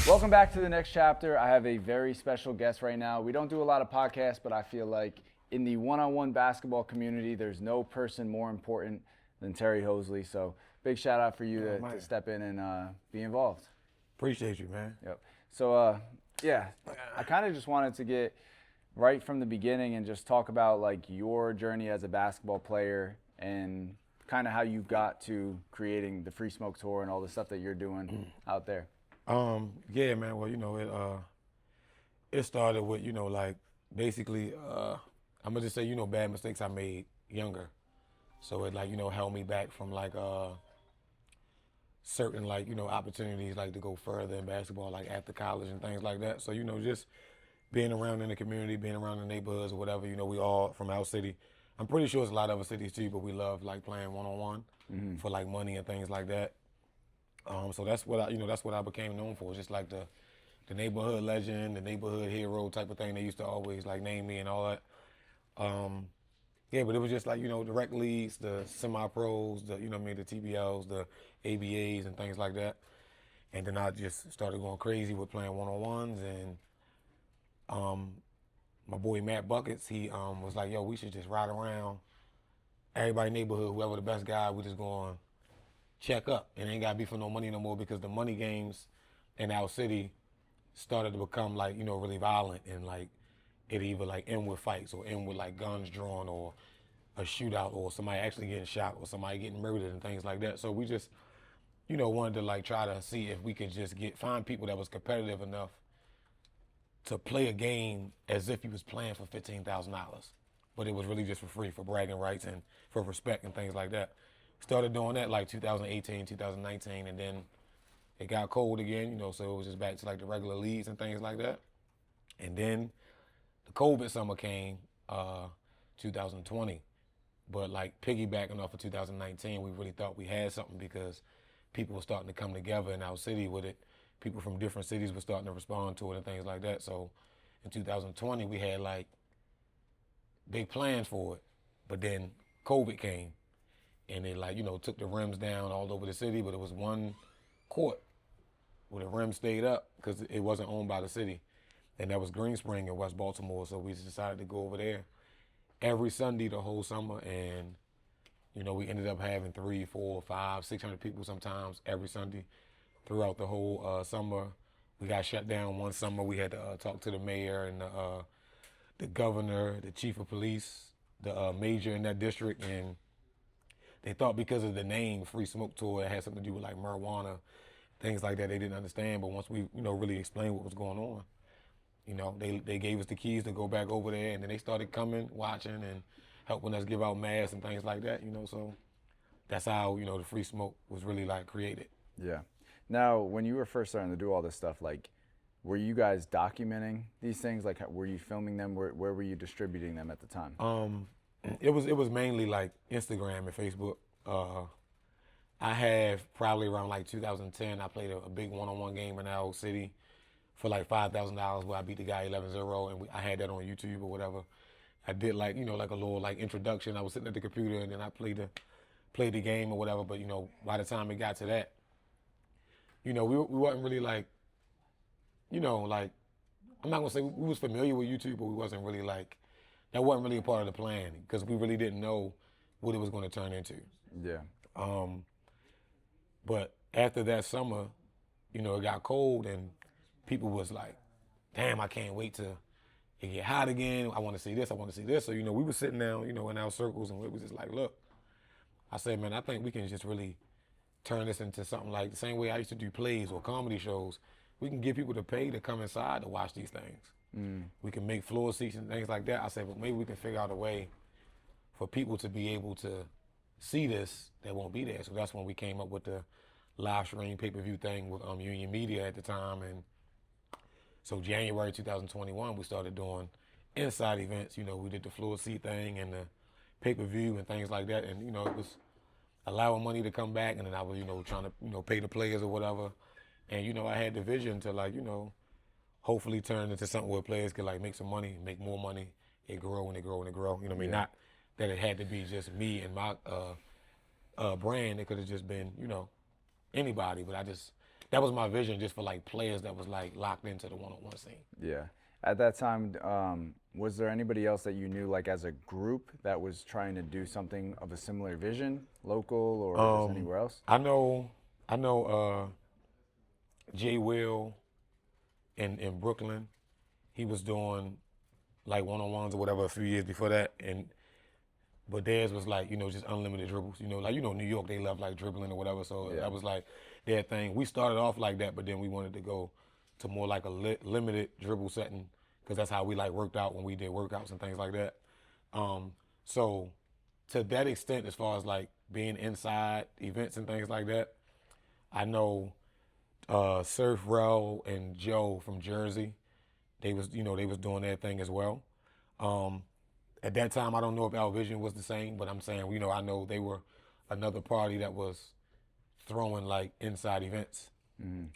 Welcome back to the next chapter. I have a very special guest right now. We don't do a lot of podcasts, but I feel like in the one-on-one basketball community, there's no person more important than Terry Hosley. So big shout out for you to step in and be involved. Appreciate you, man. Yep. So yeah, I kind of just wanted to get right from the beginning and just talk about like your journey as a basketball player and kind of how you got to creating the Free Smoke Tour and all the stuff that you're doing out there. Yeah, man. Well, it started with, like basically, I'm gonna just say, bad mistakes I made younger. So it like, held me back from like certain like, opportunities like to go further in basketball, like after college and things like that. So, just being around in the community, being around the neighborhoods or whatever, we all from our city. I'm pretty sure it's a lot of other cities too, but we love like playing one-on-one for like money and things like that. So that's what that's what I became known for, just like the neighborhood legend, the neighborhood hero type of thing. They used to always like name me and all that. Yeah, but it was just like, the rec leagues, the semi-pros, the TBLs, the ABAs and things like that. And then I just started going crazy with playing one-on-ones. And my boy Matt Buckets, he was like, yo, we should just ride around everybody neighborhood, whoever the best guy, we just going check up. And ain't got to be for no money no more, because the money games in our city started to become like, really violent, and like it either like end with fights or end with like guns drawn or a shootout or somebody actually getting shot or somebody getting murdered and things like that. So we just, wanted to like try to see if we could just find people that was competitive enough to play a game as if he was playing for $15,000, but it was really just for free, for bragging rights and for respect and things like that. Started doing that like 2018, 2019, and then it got cold again, so it was just back to like the regular leagues and things like that. And then the COVID summer came, 2020, but like piggybacking off of 2019, we really thought we had something because people were starting to come together in our city with it. People from different cities were starting to respond to it and things like that. So in 2020, we had like big plans for it, but then COVID came. And it like, took the rims down all over the city, but it was one court where the rim stayed up because it wasn't owned by the city. And that was Green Spring in West Baltimore. So we just decided to go over there every Sunday the whole summer. And, we ended up having 300, 400, 500, 600 people sometimes every Sunday throughout the whole summer. We got shut down one summer. We had to talk to the mayor and the governor, the chief of police, the major in that district, and they thought because of the name Free Smoke Tour, it had something to do with like marijuana, things like that. They didn't understand, but once we, really explained what was going on, they gave us the keys to go back over there, and then they started coming, watching, and helping us give out masks and things like that, so that's how, the Free Smoke was really like created. Yeah. Now, when you were first starting to do all this stuff, like, were you guys documenting these things? Like, were you filming them? Where were you distributing them at the time? It was mainly like Instagram and Facebook. I have probably around like 2010, I played a big one-on-one game in our city for like $5,000 where I beat the guy 11-0, and I had that on YouTube or whatever. I did like, like a little like introduction. I was sitting at the computer and then I played the game or whatever. But, by the time it got to that, we wasn't really like, like, I'm not gonna say we was familiar with YouTube, but we wasn't really like, that wasn't really a part of the plan because we really didn't know what it was going to turn into. Yeah. But after that summer, it got cold and people was like, damn, I can't wait to it get hot again. I want to see this. I want to see this. So, we were sitting down, in our circles, and we was just like, look, I said, man, I think we can just really turn this into something like the same way I used to do plays or comedy shows. We can get people to pay to come inside to watch these things. We can make floor seats and things like that. I said, but maybe we can figure out a way for people to be able to see this that won't be there. So that's when we came up with the live stream pay-per-view thing with Union Media at the time. And so January 2021, we started doing inside events. We did the floor seat thing and the pay-per-view and things like that. And, it was allowing money to come back. And then I was, trying to, pay the players or whatever. And, I had the vision to like, hopefully turn into something where players could like make some money, make more money, it grow and it grow and it grow. Yeah. Not that it had to be just me and my brand. It could have just been, anybody. But I just that was my vision, just for like players that was like locked into the one-on-one scene. Yeah. At that time, was there anybody else that you knew, like as a group, that was trying to do something of a similar vision, local or just anywhere else? I know Jay Will in Brooklyn. He was doing like one-on-ones or whatever a few years before that, but theirs was like, just unlimited dribbles. Like New York, they love like dribbling or whatever. So that was like their thing. We started off like that, but then we wanted to go to more like a limited dribble setting, because that's how we like worked out when we did workouts and things like that. So to that extent, as far as like being inside events and things like that, I know Surf Rel and Joe from Jersey, they was doing their thing as well. At that time, I don't know if our vision was the same, but I'm saying, I know they were another party that was throwing like inside events.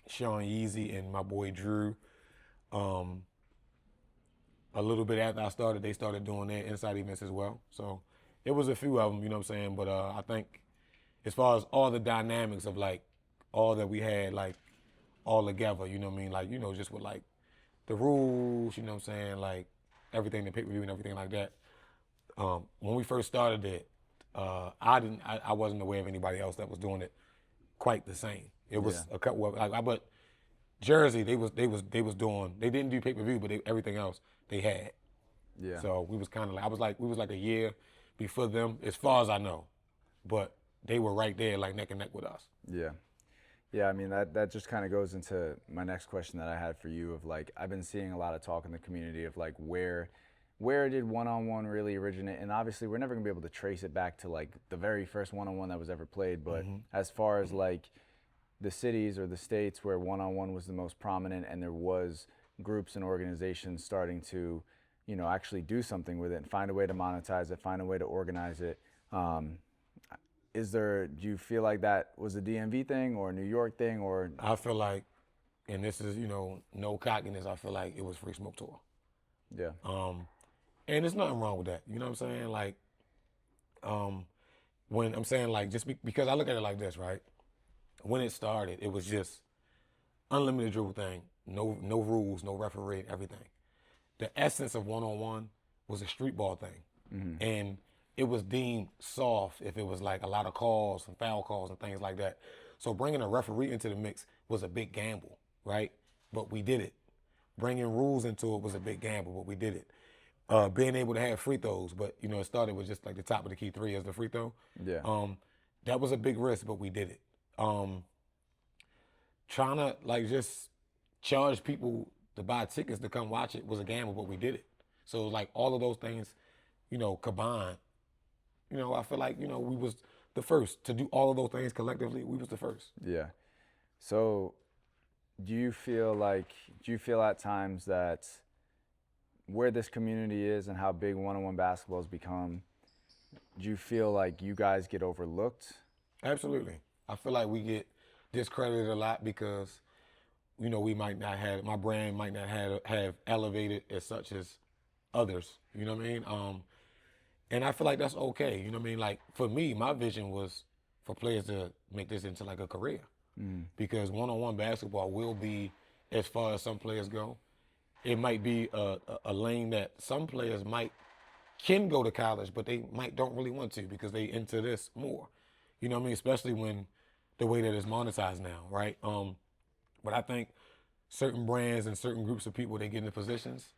Sean Yeezy and my boy Drew. A little bit after I started, they started doing their inside events as well. So it was a few of them, But I think as far as all the dynamics of like all that we had, like all together, Like, just with like the rules, Like everything, the pay-per-view and everything like that. When we first started it, I wasn't aware of anybody else that was doing it quite the same. It was a couple of but Jersey, they didn't do pay-per-view, but everything else they had. Yeah. So we was kind of like, we was like a year before them, as far as I know, but they were right there, like neck and neck with us. Yeah. Yeah, I mean, that just kind of goes into my next question that I had for you of like, I've been seeing a lot of talk in the community of like where did one-on-one really originate? And obviously we're never gonna be able to trace it back to like the very first one-on-one that was ever played, but as far as like the cities or the states where one-on-one was the most prominent and there was groups and organizations starting to, actually do something with it and find a way to monetize it, find a way to organize it. Do you feel like that was a DMV thing or a New York thing or? I feel like, and this is, no cockiness, I feel like it was Free Smoke Tour. Yeah. And there's nothing wrong with that. You know what I'm saying? Like, when I'm saying like, because I look at it like this, right? When it started, it was just unlimited dribble thing, no rules, no referee, everything. The essence of one-on-one was a street ball thing. And it was deemed soft if it was like a lot of calls and foul calls and things like that. So bringing a referee into the mix was a big gamble, right? But we did it. Bringing rules into it was a big gamble, but we did it. Being able to have free throws, but it started with just like the top of the key three as the free throw. Yeah. That was a big risk, but we did it. Trying to like just charge people to buy tickets to come watch it was a gamble, but we did it. So it was like all of those things, combined. I feel like, we was the first to do all of those things collectively. We was the first. Yeah. So do you feel at times that where this community is and how big one-on-one basketball has become, do you feel like you guys get overlooked? Absolutely. I feel like we get discredited a lot because, we might not have, my brand might not have elevated as such as others. You know what I mean? And I feel like that's okay. You know what I mean? Like for me, my vision was for players to make this into like a career. Because one-on-one basketball will be, as far as some players go, it might be a lane that some players can go to college, but they don't really want to because they into this more. You know what I mean? Especially when the way that it's monetized now, right? But I think certain brands and certain groups of people, they get into positions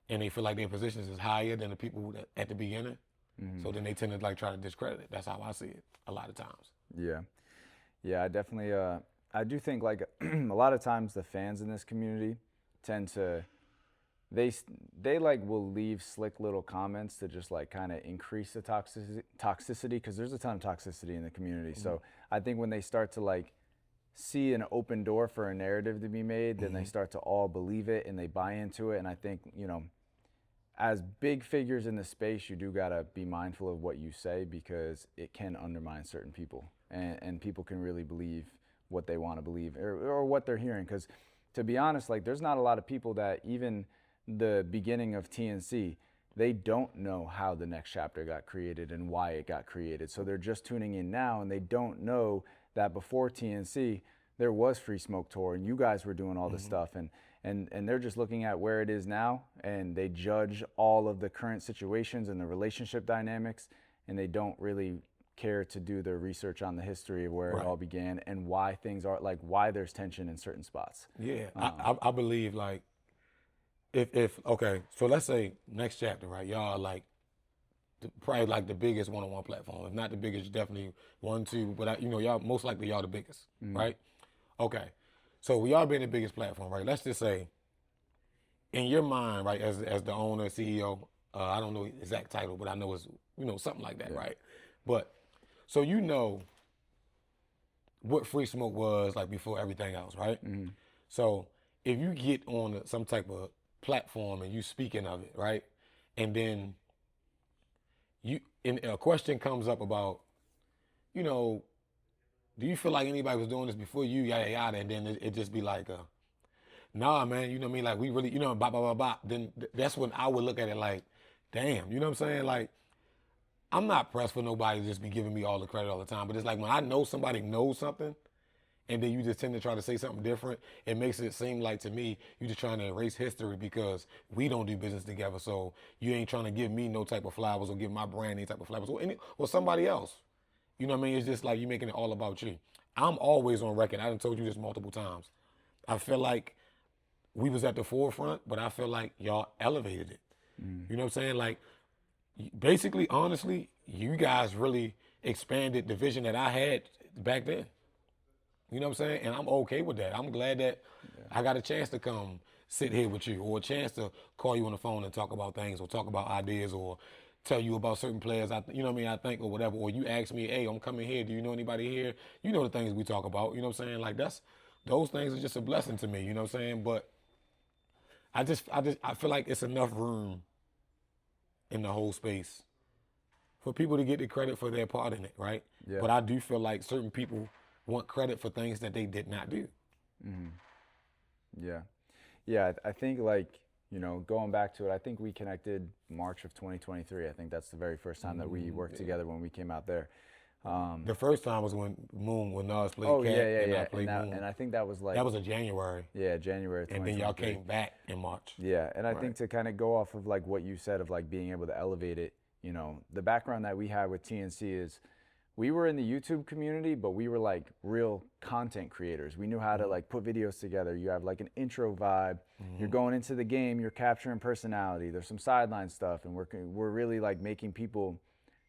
and they feel like their positions is higher than the people that at the beginning. So then they tend to like try to discredit it. That's how I see it a lot of times. Yeah. Yeah, I definitely, I do think like a lot of times the fans in this community tend to, they like will leave slick little comments to just like kind of increase the toxicity because there's a ton of toxicity in the community. So I think when they start to like see an open door for a narrative to be made, then they start to all believe it and they buy into it. And I think, as big figures in the space, you do gotta be mindful of what you say because it can undermine certain people and people can really believe what they want to believe or what they're hearing. Because to be honest, like there's not a lot of people that even the beginning of TNC, they don't know how the next chapter got created and why it got created. So they're just tuning in now and they don't know that before TNC, there was Free Smoke Tour and you guys were doing all this stuff, and they're just looking at where it is now, and they judge all of the current situations and the relationship dynamics, and they don't really care to do their research on the history of where it all began and why things are like, why there's tension in certain spots. Yeah, I believe like if okay, so let's say next chapter, right? Y'all are like probably like the biggest one-on-one platform. If not the biggest, definitely one, two. But y'all most likely y'all the biggest, right? Okay, so y'all being the biggest platform, right? Let's just say, in your mind, right, as the owner, CEO, I don't know the exact title, but I know it's something like that, right? But so what Free Smoke was like before everything else, right? So if you get on some type of platform and you speaking of it, right, and then a question comes up about, do you feel like anybody was doing this before you, yada yada, and then it just be like, nah, man, you know what I mean? Like we really, blah blah blah blah. Then that's when I would look at it like, damn, you know what I'm saying? Like, I'm not pressed for nobody to just be giving me all the credit all the time, but it's like when I know somebody knows something, and then you just tend to try to say something different, it makes it seem like to me you're just trying to erase history because we don't do business together. So you ain't trying to give me no type of flowers or give my brand any type of flowers or somebody else. You know what I mean? It's just like you making it all about you. I'm always on record. I done told you this multiple times. I feel like we was at the forefront, but I feel like y'all elevated it. You know what I'm saying? Like, basically, honestly, you guys really expanded the vision that I had back then. You know what I'm saying? And I'm okay with that. I'm glad that I got a chance to come sit here with you, or a chance to call you on the phone and talk about things, or talk about ideas, or tell you about certain players, I think, or whatever. Or you ask me, hey, I'm coming here. Do you know anybody here? You know the things we talk about. You know what I'm saying? Like, those things are just a blessing to me. You know what I'm saying? But I feel like it's enough room in the whole space for people to get the credit for their part in it, right? Yeah. But I do feel like certain people want credit for things that they did not do. Yeah, I think like, going back to it, I think we connected March of 2023. I think that's the very first time that we worked together when we came out there. The first time was when Nas played Oh, Cat, yeah. I played Moon. And I think that was like... That was in January. Yeah, January of 2023. And then y'all came back in March. Yeah, and I think to kind of go off of like what you said of like being able to elevate it, the background that we had with TNC is we were in the YouTube community, but we were like real content creators. We knew how to like put videos together. You have like an intro vibe. You're going into the game, you're capturing personality. There's some sideline stuff, and we're really like making people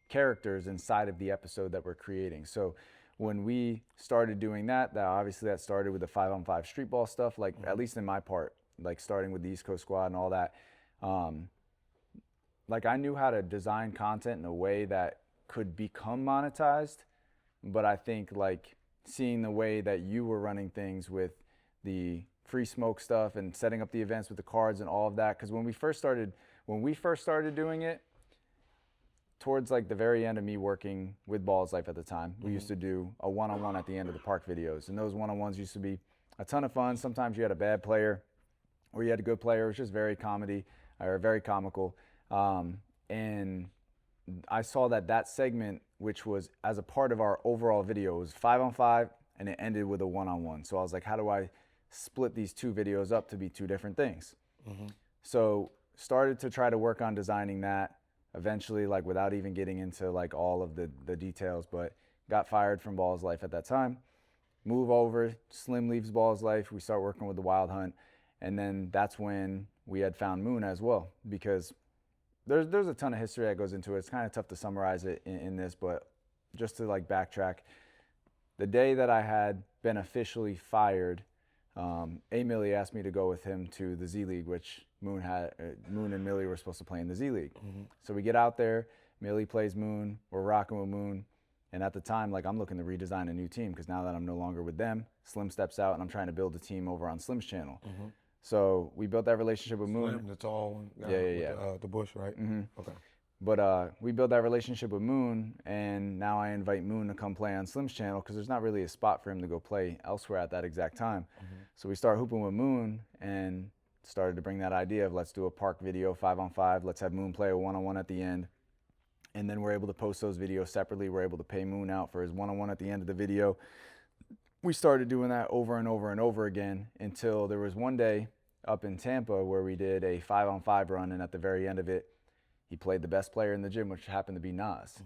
characters inside of the episode that we're creating. So when we started doing that obviously that started with the 5-on-5 street ball stuff, like at least in my part, like starting with the East Coast Squad and all that. Like I knew how to design content in a way that could become monetized, but I think like seeing the way that you were running things with the Free Smoke stuff and setting up the events with the cards and all of that, because when we first started doing it, towards like the very end of me working with Balls Life at the time, we used to do a one-on-one at the end of the park videos, and those one-on-ones used to be a ton of fun. Sometimes you had a bad player or you had a good player. It was just very very comical. And I saw that segment, which was as a part of our overall video, was 5-on-5, and it ended with a one-on-one. So I was like, how do I split these two videos up to be two different things? So started to try to work on designing that. Eventually, like without even getting into like all of the details, but got fired from Balls Life at that time. Move over, Slim leaves Balls Life. We start working with the Wild Hunt, and then that's when we had found Moon as well, because there's a ton of history that goes into it. It's kind of tough to summarize it in this, but just to like backtrack, the day that I had been officially fired, A. Millie asked me to go with him to the Z League, which Moon and Millie were supposed to play in the Z League. So we get out there, Millie plays Moon, we're rocking with Moon, and at the time, like I'm looking to redesign a new team because now that I'm no longer with them, Slim steps out and I'm trying to build a team over on Slim's channel. So we built that relationship with Moon. Slim, the tall one, with the bush, right? Okay. But we built that relationship with Moon, and now I invite Moon to come play on Slim's channel because there's not really a spot for him to go play elsewhere at that exact time. So we start hooping with Moon and started to bring that idea of let's do a park video 5-on-5, let's have Moon play a one-on-one at the end. And then we're able to post those videos separately. We're able to pay Moon out for his one-on-one at the end of the video. we started doing that over and over and over again until there was one day up in Tampa where we did a 5-on-5 run, and at the very end of it, he played the best player in the gym, which happened to be Nas.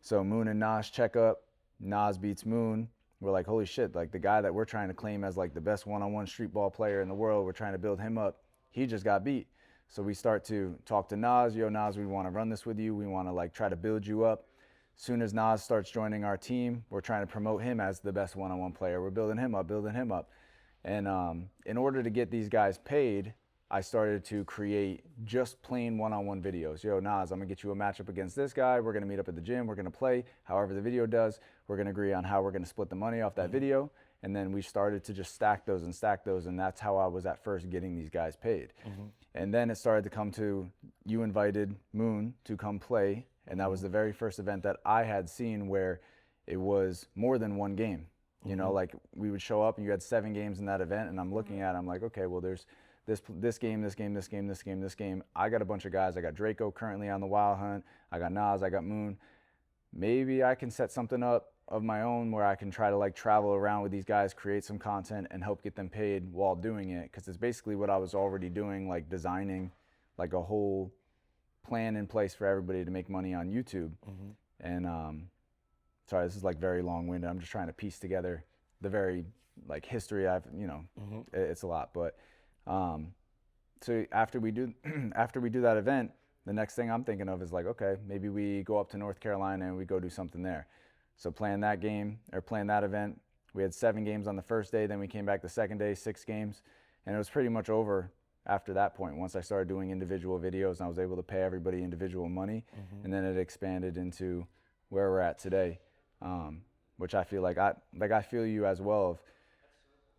So Moon and Nas check up. Nas beats Moon. We're like, holy shit, like the guy that we're trying to claim as like the best one-on-one street ball player in the world, we're trying to build him up. He just got beat. So we start to talk to Nas. Yo, Nas, we want to run this with you. We want to like try to build you up. Soon as Nas starts joining our team, we're trying to promote him as the best one-on-one player. We're building him up, And in order to get these guys paid, I started to create just plain one-on-one videos. Yo, Nas, I'm gonna get you a matchup against this guy. We're gonna meet up at the gym. We're gonna play however the video does. We're gonna agree on how we're gonna split the money off that video. And then we started to just stack those. And that's how I was at first getting these guys paid. And then it started to come to, you invited Moon to come play. And that was the very first event that I had seen where it was more than one game. You know, like we would show up and you had 7 games in that event, and I'm looking at it, I'm like, okay, well, there's this game. I got a bunch of guys. I got Draco currently on the Wild Hunt. I got Nas, I got Moon. Maybe I can set something up of my own where I can try to like travel around with these guys, create some content, and help get them paid while doing it. Because it's basically what I was already doing, like designing like a whole plan in place for everybody to make money on YouTube. And sorry, this is like very long-winded. I'm just trying to piece together the very like history I've, you know, it's a lot. But so after we do that event, the next thing I'm thinking of is like, okay, maybe we go up to North Carolina and we go do something there. So playing that event, we had 7 games on the first day. Then we came back the second day, 6 games, and it was pretty much over after that point. Once I started doing individual videos and I was able to pay everybody individual money, and then it expanded into where we're at today, which I feel like I feel you as well of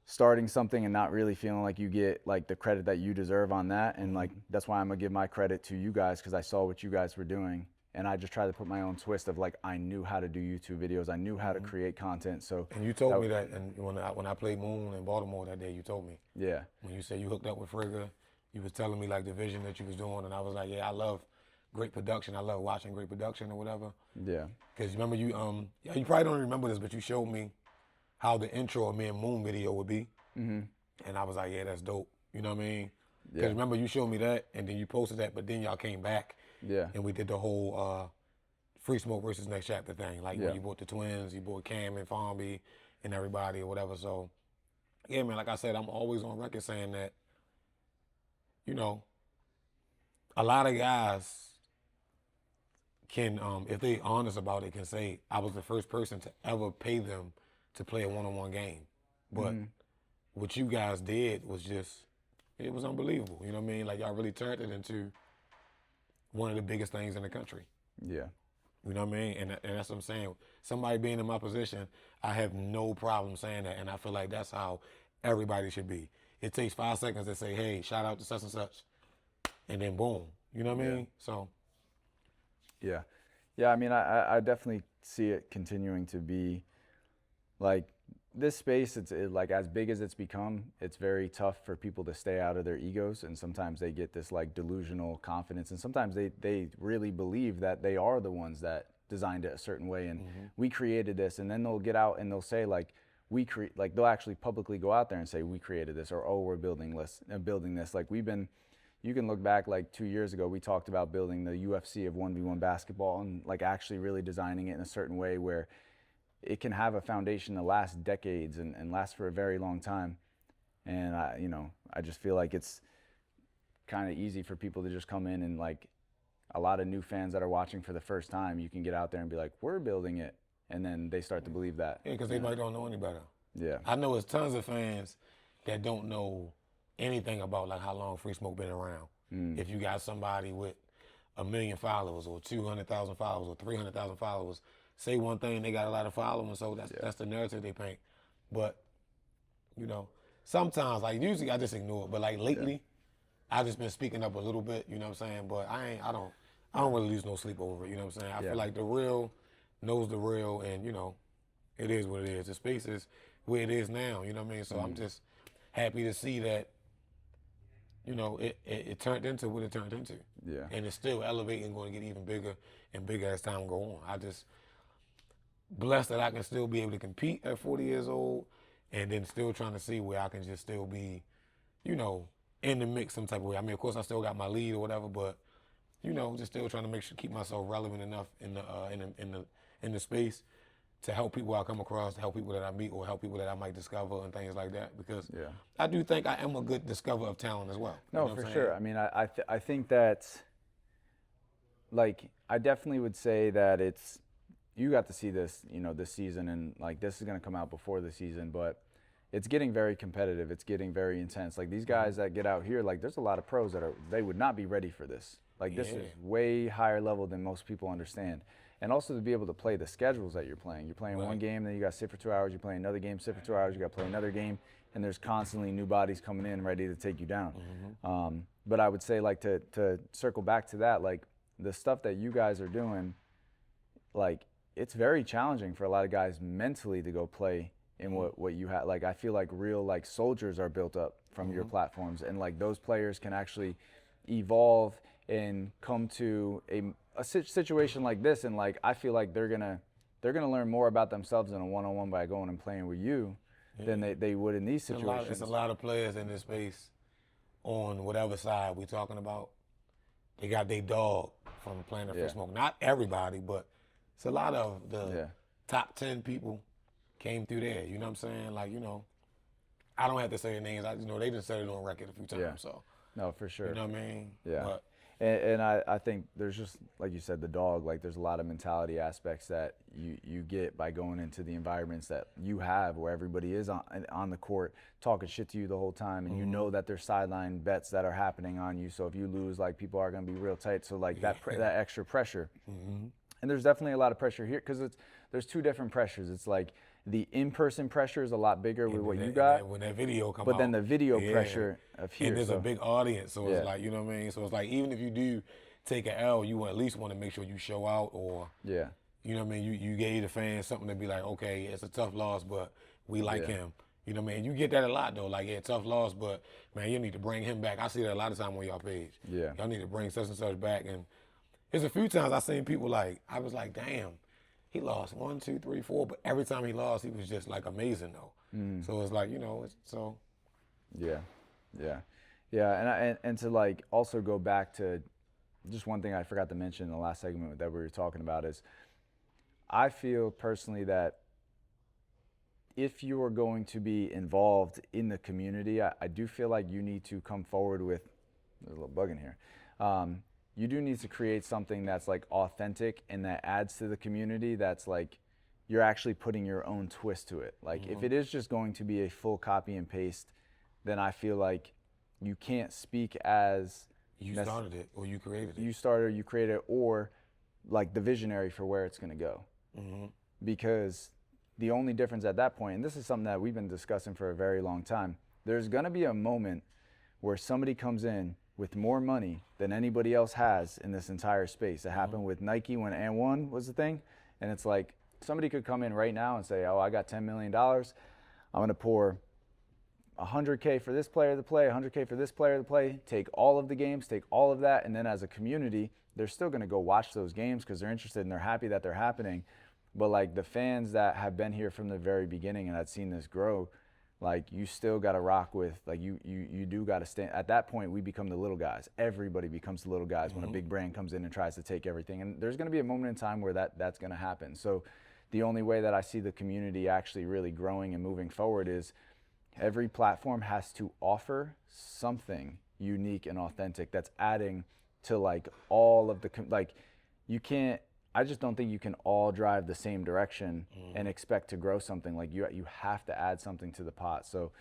starting something and not really feeling like you get like the credit that you deserve on that. And like that's why I'm gonna give my credit to you guys, because I saw what you guys were doing, and I just tried to put my own twist of like I knew how to do YouTube videos, I knew how to create content. So and you told me that, and when I played Moon in Baltimore that day, you told me. Yeah. When you said you hooked up with Frigga, you was telling me like the vision that you was doing, and I was like, yeah, I love great production. I love watching great production or whatever. Yeah. Because remember you you probably don't remember this, but you showed me how the intro of me and Moon video would be. And I was like, yeah, that's dope. You know what I mean? Because remember you showed me that, and then you posted that, but then y'all came back. Yeah. And we did the whole Free Smoke versus Next Chapter thing. Like when you bought the twins, you bought Cam and Farmby and everybody or whatever. So, yeah, man, like I said, I'm always on record saying that, you know, a lot of guys can, if they honest about it, can say, I was the first person to ever pay them to play a one-on-one game. But what you guys did was just, it was unbelievable. You know what I mean? Like y'all really turned it into one of the biggest things in the country. Yeah. You know what I mean? And that's what I'm saying. Somebody being in my position, I have no problem saying that. And I feel like that's how everybody should be. It takes 5 seconds to say, hey, shout out to such and such. And then boom. You know what I mean? So. Yeah. Yeah, I mean, I definitely see it continuing to be like this space. It's like as big as it's become, it's very tough for people to stay out of their egos. And sometimes they get this like delusional confidence. And sometimes they really believe that they are the ones that designed it a certain way. And we created this. And then they'll get out and they'll say like, they'll actually publicly go out there and say, we created this, or, oh, we're building this. Like you can look back like 2 years ago, we talked about building the UFC of 1v1 basketball and like actually really designing it in a certain way where it can have a foundation to last decades and last for a very long time. And I just feel like it's kind of easy for people to just come in and like a lot of new fans that are watching for the first time, you can get out there and be like, we're building it. And then they start to believe that. Yeah, because they might don't know any better. Yeah. I know there's tons of fans that don't know anything about like how long Free Smoke been around. If you got somebody with 1 million followers or 200,000 followers or 300,000 followers, say one thing, they got a lot of following, so that's the narrative they paint. But, you know, sometimes, like usually I just ignore it, but like lately, I've just been speaking up a little bit, you know what I'm saying? But I don't really lose no sleep over it, you know what I'm saying? I feel like the real knows the real, and, you know, it is what it is. The space is where it is now, you know what I mean? So I'm just happy to see that, you know, it turned into what it turned into. Yeah. And it's still elevating, going to get even bigger and bigger as time go on. I just blessed that I can still be able to compete at 40 years old and then still trying to see where I can just still be, you know, in the mix some type of way. I mean, of course, I still got my lead or whatever, but you know, just still trying to make sure keep myself relevant enough in the space to help people I come across, to help people that I meet, or help people that I might discover and things like that. Because I do think I am a good discoverer of talent as well. No, for sure. I mean, I think that, like, I definitely would say that it's, you got to see this, you know, this season, and like this is going to come out before the season, but it's getting very competitive. It's getting very intense. Like these guys that get out here, like there's a lot of pros that they would not be ready for this. Like this is way higher level than most people understand. And also to be able to play the schedules that you're playing. You're playing one game, then you got to sit for 2 hours. You play another game, sit for 2 hours. You got to play another game, and there's constantly new bodies coming in ready to take you down. But I would say, like, to circle back to that, like the stuff that you guys are doing, like it's very challenging for a lot of guys mentally to go play in what you have. Like I feel like real like soldiers are built up from your platforms, and like those players can actually evolve and come to a situation like this, and like I feel like they're gonna learn more about themselves in a one-on-one by going and playing with you than they would in these situations. There's a lot of players in this space on whatever side we're talking about. They got their dog from playing the Fish Smoke. Not everybody, but it's a lot of the top 10 people came through there. You know what I'm saying? Like, you know, I don't have to say their names. You know, they just said it on record a few times. So no, for sure. You know what I mean? Yeah. But, and I think there's just, like you said, the dog, like there's a lot of mentality aspects that you get by going into the environments that you have where everybody is on the court talking shit to you the whole time, and you know that there's sideline bets that are happening on you. So if you lose, like people are going to be real tight. So like that extra pressure. And there's definitely a lot of pressure here because there's two different pressures. It's like the in-person pressure is a lot bigger with what you got. When that video comes out. But then the video pressure of here. And there's a big audience, so it's like, you know what I mean? So it's like, even if you do take an L, you at least want to make sure you show out, or, you know what I mean? You gave the fans something to be like, okay, it's a tough loss, but we like him. You know what I mean? You get that a lot, though. Like, tough loss, but, man, you need to bring him back. I see that a lot of time on y'all page. Y'all need to bring such and such back. And there's a few times I seen people like, I was like, damn. He lost 1, 2, 3, 4, but every time he lost, he was just like amazing though. So it's like, you know, so. And to like also go back to just one thing I forgot to mention in the last segment that we were talking about is, I feel personally that if you are going to be involved in the community, I do feel like you need to come forward with, there's a little bug in here. You do need to create something that's like authentic and that adds to the community, that's like you're actually putting your own twist to it. Like if it is just going to be a full copy and paste, then I feel like you can't speak as you started it or you created it. You started, you created it, or like the visionary for where it's going to go. Because the only difference at that point, and this is something that we've been discussing for a very long time, there's going to be a moment where somebody comes in with more money than anybody else has in this entire space. It happened with Nike when And1 was the thing. And it's like, somebody could come in right now and say, oh, I got $10 million. I'm going to pour $100K for this player to play, $100K for this player to play, take all of the games, take all of that. And then as a community, they're still going to go watch those games because they're interested and they're happy that they're happening. But like the fans that have been here from the very beginning and had seen this grow, like you still got to rock with, like you do got to stand. At that point, we become the little guys. Everybody becomes the little guys when a big brand comes in and tries to take everything. And there's going to be a moment in time where that's going to happen. So the only way that I see the community actually really growing and moving forward is every platform has to offer something unique and authentic that's adding to like all of the, like you can't, I just don't think you can all drive the same direction and expect to grow something. Like you have to add something to the pot. So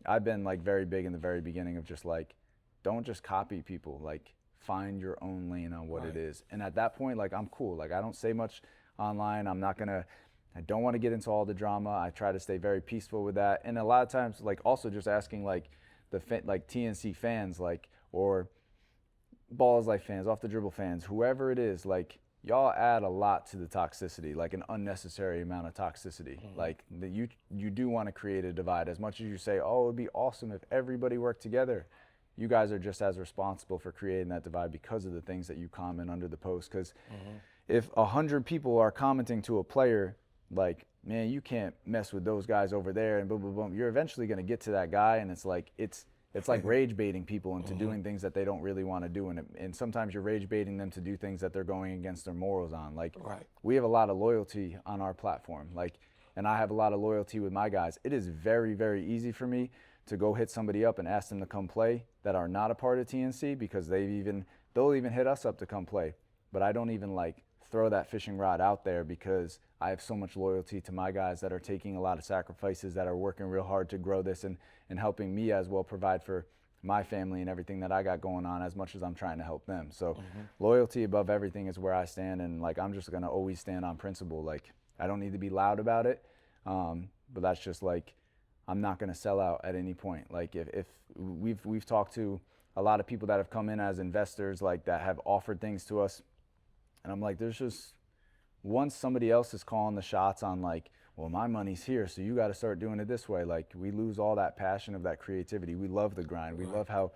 I've been like very big in the very beginning of just like, don't just copy people, like find your own lane on what it is. And at that point, like I'm cool. Like I don't say much online. I don't want to get into all the drama. I try to stay very peaceful with that. And a lot of times, like also just asking like like TNC fans, like, or Ball is Life fans, Off the Dribble fans, whoever it is, like, y'all add a lot to the toxicity, like an unnecessary amount of toxicity. Like you do want to create a divide. As much as you say, oh, it'd be awesome if everybody worked together, you guys are just as responsible for creating that divide because of the things that you comment under the post. Because if 100 people are commenting to a player, like man, you can't mess with those guys over there, and boom, boom, boom. You're eventually going to get to that guy, and it's like rage baiting people into doing things that they don't really want to do, and sometimes you're rage baiting them to do things that they're going against their morals on. Like, we have a lot of loyalty on our platform, like, and I have a lot of loyalty with my guys. It is very, very easy for me to go hit somebody up and ask them to come play that are not a part of TNC, because they'll even hit us up to come play. But I don't even like throw that fishing rod out there, because I have so much loyalty to my guys that are taking a lot of sacrifices, that are working real hard to grow this and helping me as well provide for my family and everything that I got going on, as much as I'm trying to help them. So loyalty above everything is where I stand, and like, I'm just going to always stand on principle. Like, I don't need to be loud about it, but that's just like, I'm not going to sell out at any point. Like, if we've talked to a lot of people that have come in as investors, like, that have offered things to us, and I'm like, there's just, once somebody else is calling the shots on like, well, my money's here, so you got to start doing it this way, like, we lose all that passion of that creativity. We love the grind. We love how,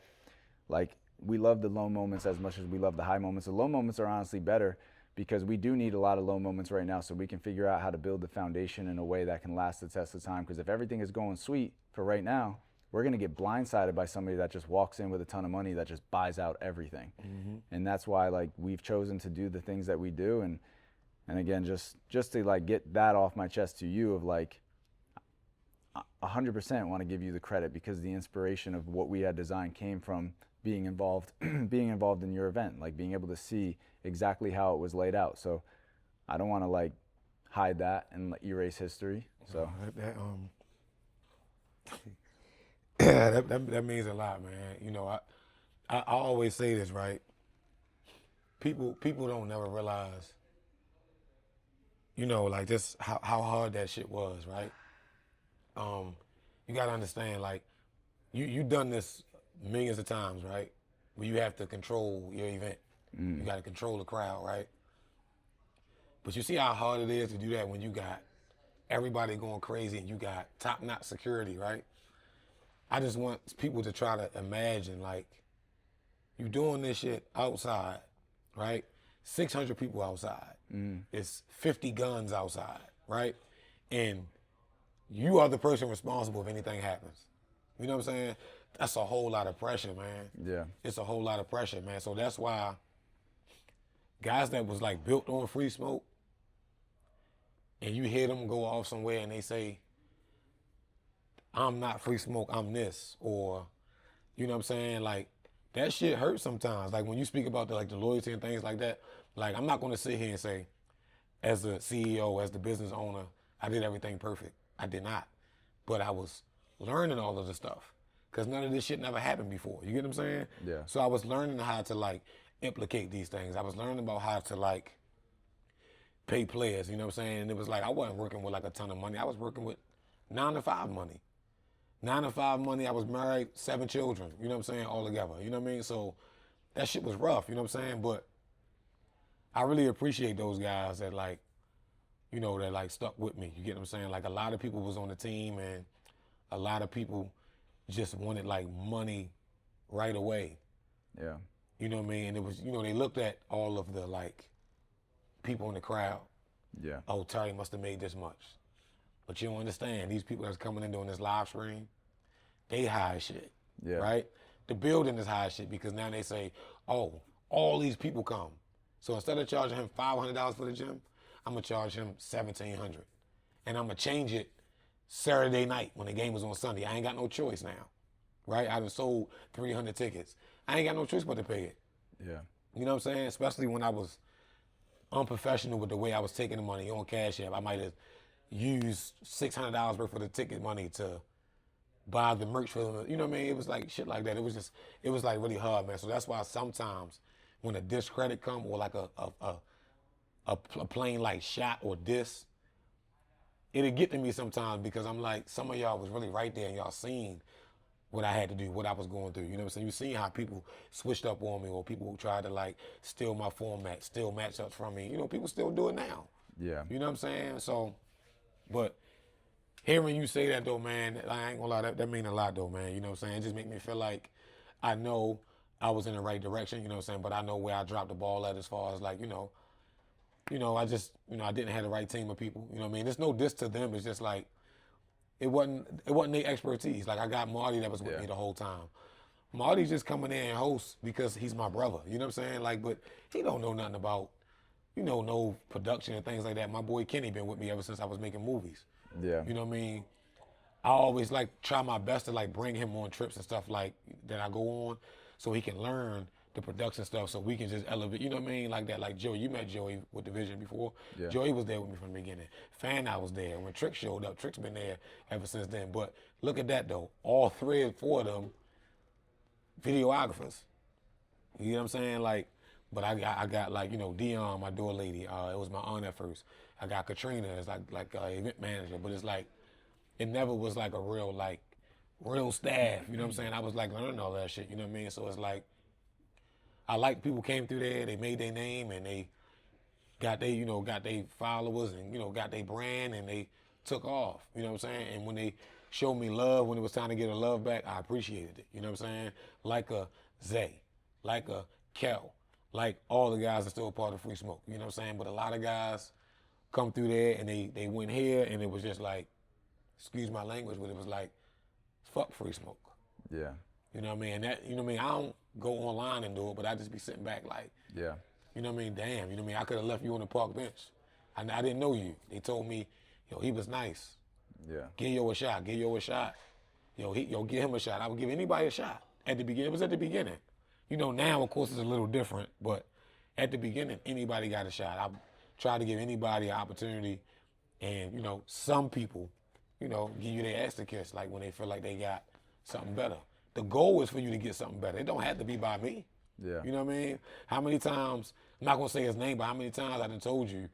like, we love the low moments as much as we love the high moments. The low moments are honestly better, because we do need a lot of low moments right now, so we can figure out how to build the foundation in a way that can last the test of time. Because if everything is going sweet for right now, we're going to get blindsided by somebody that just walks in with a ton of money that just buys out everything. And that's why, like, we've chosen to do the things that we do. And again, just to like get that off my chest to you, of like, 100% want to give you the credit, because the inspiration of what we had designed came from being involved in your event, like being able to see exactly how it was laid out. So I don't want to like hide that and erase history. So that means a lot, man. You know, I always say this, right? People don't never realize, you know, like, just how hard that shit was, right? You gotta understand, like, you done this millions of times, right? Where you have to control your event. You gotta control the crowd, right? But you see how hard it is to do that when you got everybody going crazy and you got top-notch security, right? I just want people to try to imagine, like, you doing this shit outside, right? 600 people outside. It's 50 guns outside, right? And you are the person responsible if anything happens. You know what I'm saying? That's a whole lot of pressure, man. Yeah. It's a whole lot of pressure, man. So that's why guys that was like built on free smoke, and you hear them go off somewhere and they say, I'm not free smoke, I'm this, or, you know what I'm saying? Like, that shit hurts sometimes. Like, when you speak about the loyalty and things like that, like, I'm not going to sit here and say, as the CEO, as the business owner, I did everything perfect. I did not. But I was learning all of the stuff, because none of this shit never happened before. You get what I'm saying? Yeah. So I was learning how to, like, implicate these things. I was learning about how to, like, pay players, you know what I'm saying? And it was like, I wasn't working with like a ton of money. I was working with 9 to 5 money. 9 to 5 money, I was married, 7 children, you know what I'm saying, all together. You know what I mean? So that shit was rough, you know what I'm saying? But I really appreciate those guys that, like, you know, that, like, stuck with me. You get what I'm saying? Like, a lot of people was on the team, and a lot of people just wanted, like, money right away. Yeah. You know what I mean? And it was, you know, they looked at all of the, like, people in the crowd. Yeah. Oh, Terry must have made this much. But you don't understand, these people that's coming in doing this live stream, they high as shit, Yeah. right? The building is high as shit, because now they say, oh, all these people come. So instead of charging him $500 for the gym, I'm going to charge him $1,700. And I'm going to change it Saturday night when the game was on Sunday. I ain't got no choice now, right? I done sold 300 tickets. I ain't got no choice but to pay it. Yeah. You know what I'm saying? Especially when I was unprofessional with the way I was taking the money on Cash App. I might have used $600 worth of the ticket money to buy the merch for them. You know what I mean? It was like shit like that. It was like really hard, man. So that's why sometimes when a discredit come, or like a plain like shot or diss, it'll get to me sometimes, because I'm like, some of y'all was really right there and y'all seen what I had to do, what I was going through. You know what I'm saying? You seen how people switched up on me, or people who tried to, like, steal my format, steal matchups from me. You know, people still do it now. Yeah. You know what I'm saying? So, but hearing you say that, though, man, I ain't gonna lie, that mean a lot, though, man. You know what I'm saying? It just make me feel like I know I was in the right direction, you know what I'm saying? But I know where I dropped the ball at, as far as, like, you know, you know, I just, you know, I didn't have the right team of people. You know what I mean? There's no diss to them. It's just like it wasn't their expertise. Like I got Marty that was with me the whole time. Marty's just coming in and host because he's my brother. You know what I'm saying? Like, but he don't know nothing about, you know, no production and things like that. My boy Kenny been with me ever since I was making movies. Yeah. You know what I mean? I always like try my best to like bring him on trips and stuff like that I go on so he can learn the production stuff so we can just elevate, you know what I mean? Like that, like Joey, you met Joey with the Vision before. Yeah. Joey was there with me from the beginning. Fan I was there. When Trick showed up, Trick's been there ever since then. But look at that though. All 3 or 4 of them videographers. You know what I'm saying? Like, but I got like, you know, Dion, my door lady. It was my aunt at first. I got Katrina as like event manager. But it's like, it never was like a real staff. You know what I'm saying? I was like learning all that shit. You know what I mean? So it's like, I like people came through there, they made their name and they got they followers and, you know, got their brand and they took off. You know what I'm saying? And when they showed me love, when it was time to get a love back, I appreciated it. You know what I'm saying? Like a Zay, like a Kel, like all the guys are still a part of Free Smoke. You know what I'm saying? But a lot of guys come through there and they went here and it was just like, excuse my language, but it was like, fuck Free Smoke. Yeah. You know what I mean? And that, you know what I mean? I don't go online and do it, but I just be sitting back like, Yeah. you know what I mean? Damn, you know what I mean? I could have left you on the park bench. I didn't know you. They told me, yo, he was nice. Yeah. Give yo a shot. Give yo a shot. Yo, give him a shot. I would give anybody a shot. At the beginning, it was at the beginning. You know, now, of course, it's a little different, but at the beginning, anybody got a shot. I tried to give anybody an opportunity, and, you know, some people, you know, give you their ass to kiss, like when they feel like they got something better. The goal is for you to get something better. It don't have to be by me. Yeah. You know what I mean? How many times, I'm not going to say his name, but how many times I done told you,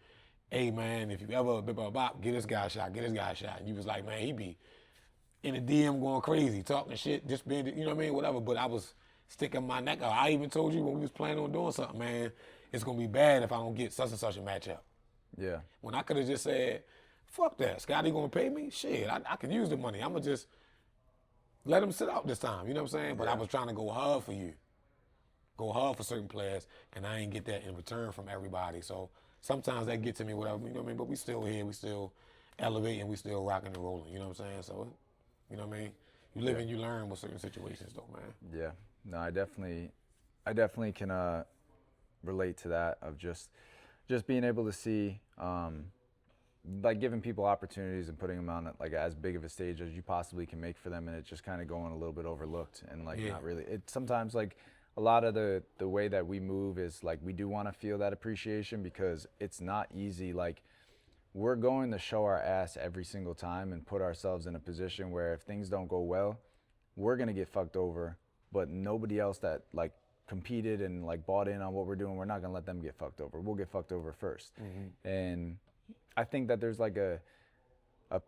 hey, man, if you ever get this guy a shot, get this guy a shot. And you was like, man, he be in the DM going crazy, talking shit, just being, you know what I mean, whatever. But I was sticking my neck out. I even told you when we was planning on doing something, man, it's going to be bad if I don't get such and such a matchup. Yeah. When I could have just said, fuck that, Scotty going to pay me? Shit, I can use the money. I'm going to just let him sit out this time, you know what I'm saying? But I was trying to go hard for you. Go hard for certain players, and I ain't get that in return from everybody. So sometimes that gets to me, whatever, you know what I mean? But we still here, we still elevating, we still rocking and rolling, you know what I'm saying? So, you know what I mean? You live and you learn with certain situations though, man. Yeah. No, I definitely can relate to that of just being able to see, like giving people opportunities and putting them on like as big of a stage as you possibly can make for them, and it just kind of going a little bit overlooked and like not really. It sometimes like a lot of the way that we move is like we do want to feel that appreciation because it's not easy. Like we're going to show our ass every single time and put ourselves in a position where if things don't go well, we're gonna get fucked over, but nobody else that like competed and like bought in on what we're doing, we're not gonna let them get fucked over. We'll get fucked over first. And I think that there's like a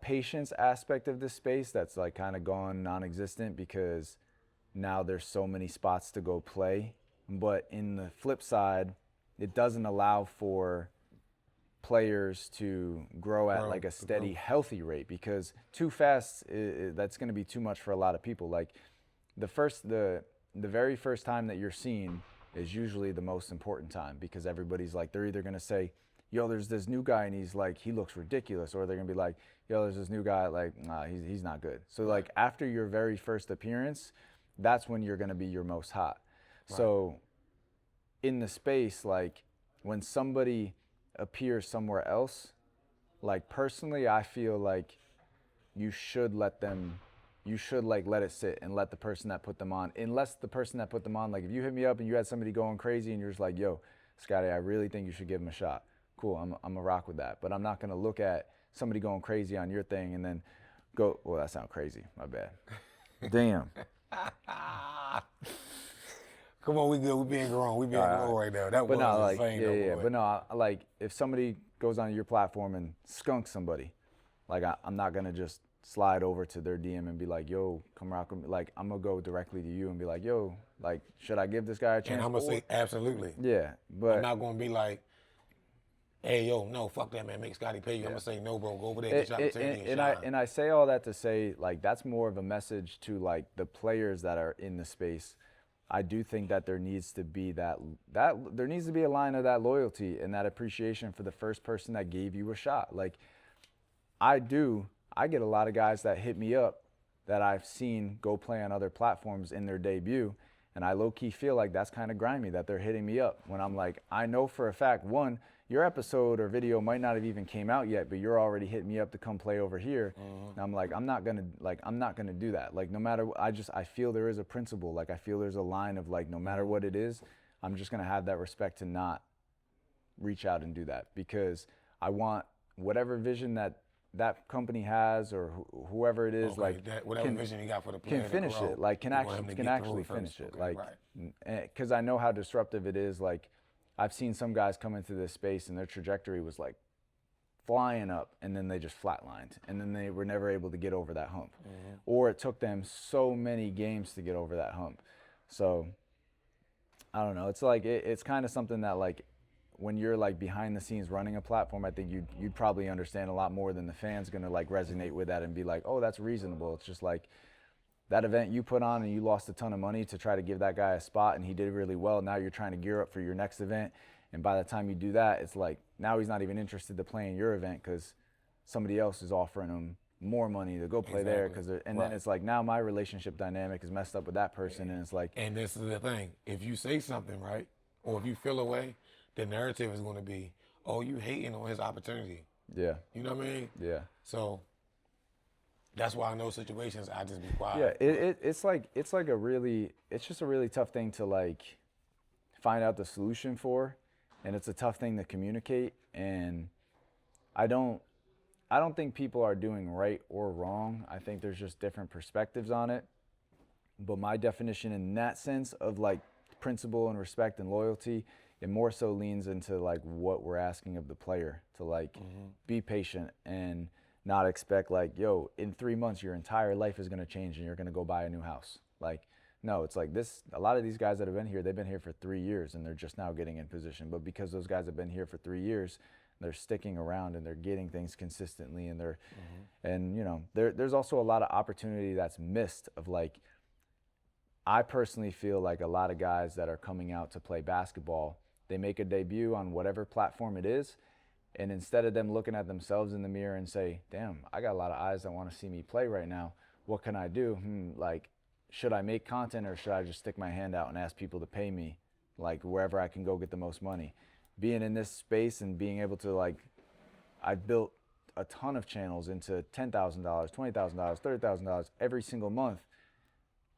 patience aspect of this space that's like kind of gone non-existent because now there's so many spots to go play. But in the flip side, it doesn't allow for players to grow at like a steady, healthy rate because too fast, that's going to be too much for a lot of people. Like the very first time that you're seen is usually the most important time because everybody's like, they're either going to say, yo, there's this new guy and he's like, he looks ridiculous. Or they're gonna be like, yo, there's this new guy, like, nah, he's not good. So like after your very first appearance, that's when you're gonna be your most hot. Right. So in the space, like when somebody appears somewhere else, like personally, I feel like you should let it sit and let the person that put them on, unless the person that put them on, like if you hit me up and you had somebody going crazy and you're just like, yo, Scotty, I really think you should give him a shot. Cool, I'm a rock with that. But I'm not gonna look at somebody going crazy on your thing and then go, well, that sounds crazy, my bad. Damn. Come on, we good, we being grown, we being grown right now. That was like, insane. But no, like if somebody goes on your platform and skunks somebody, like I'm not gonna just slide over to their DM and be like, yo, come rock with me. Like I'm gonna go directly to you and be like, yo, like, should I give this guy a chance? And I'm gonna say absolutely. Yeah, but I'm not gonna be like, hey, yo, no, fuck that, man. Make Scotty pay you. I'm going to say, no, bro, go over there, get your opportunity and I say all that to say, like, that's more of a message to, like, the players that are in the space. I do think that there needs to be that there needs to be a line of that loyalty and that appreciation for the first person that gave you a shot. Like I get a lot of guys that hit me up that I've seen go play on other platforms in their debut, and I low-key feel like that's kind of grimy that they're hitting me up when I'm like, I know for a fact, one, your episode or video might not have even came out yet, but you're already hitting me up to come play over here. And I'm like, I'm not gonna do that. Like no matter what, I feel there is a principle. Like I feel there's a line of like, no matter what it is, I'm just gonna have that respect to not reach out and do that, because I want whatever vision that company has or whoever it is, like whatever vision you got for the player can finish to grow, it, like can actually finish it, like because I know how disruptive it is. Like I've seen some guys come into this space and their trajectory was like flying up, and then they just flatlined, and then they were never able to get over that hump, or it took them so many games to get over that hump. So I don't know. It's like it's kind of something that like when you're like behind the scenes running a platform, I think you'd probably understand a lot more than the fans gonna like resonate with that and be like, oh, that's reasonable. It's just like that event you put on and you lost a ton of money to try to give that guy a spot and he did really well. Now you're trying to gear up for your next event. And by the time you do that, it's like now he's not even interested to play in your event because somebody else is offering him more money to go play there. Then it's like now my relationship dynamic is messed up with that person. And it's like. And this is the thing. If you say something, right, or if you feel away, the narrative is going to be, oh, you hating on his opportunity. Yeah. You know what I mean? Yeah. So that's why in those situations I just be quiet. Yeah, it's just a really tough thing to like find out the solution for, and it's a tough thing to communicate. And I don't think people are doing right or wrong. I think there's just different perspectives on it. But my definition in that sense of like principle and respect and loyalty, it more so leans into like what we're asking of the player to like be patient and not expect like, yo, in 3 months your entire life is going to change and you're going to go buy a new house. Like, no, it's like this. A lot of these guys that have been here, they've been here for 3 years and they're just now getting in position. But because those guys have been here for 3 years, they're sticking around and they're getting things consistently, and they're, and you know, there's also a lot of opportunity that's missed of like, I personally feel like a lot of guys that are coming out to play basketball, they make a debut on whatever platform it is, and instead of them looking at themselves in the mirror and say, damn, I got a lot of eyes that want to see me play right now. What can I do? Like, should I make content or should I just stick my hand out and ask people to pay me, like wherever I can go get the most money? Being in this space and being able to like, I've built a ton of channels into $10,000, $20,000, $30,000 every single month.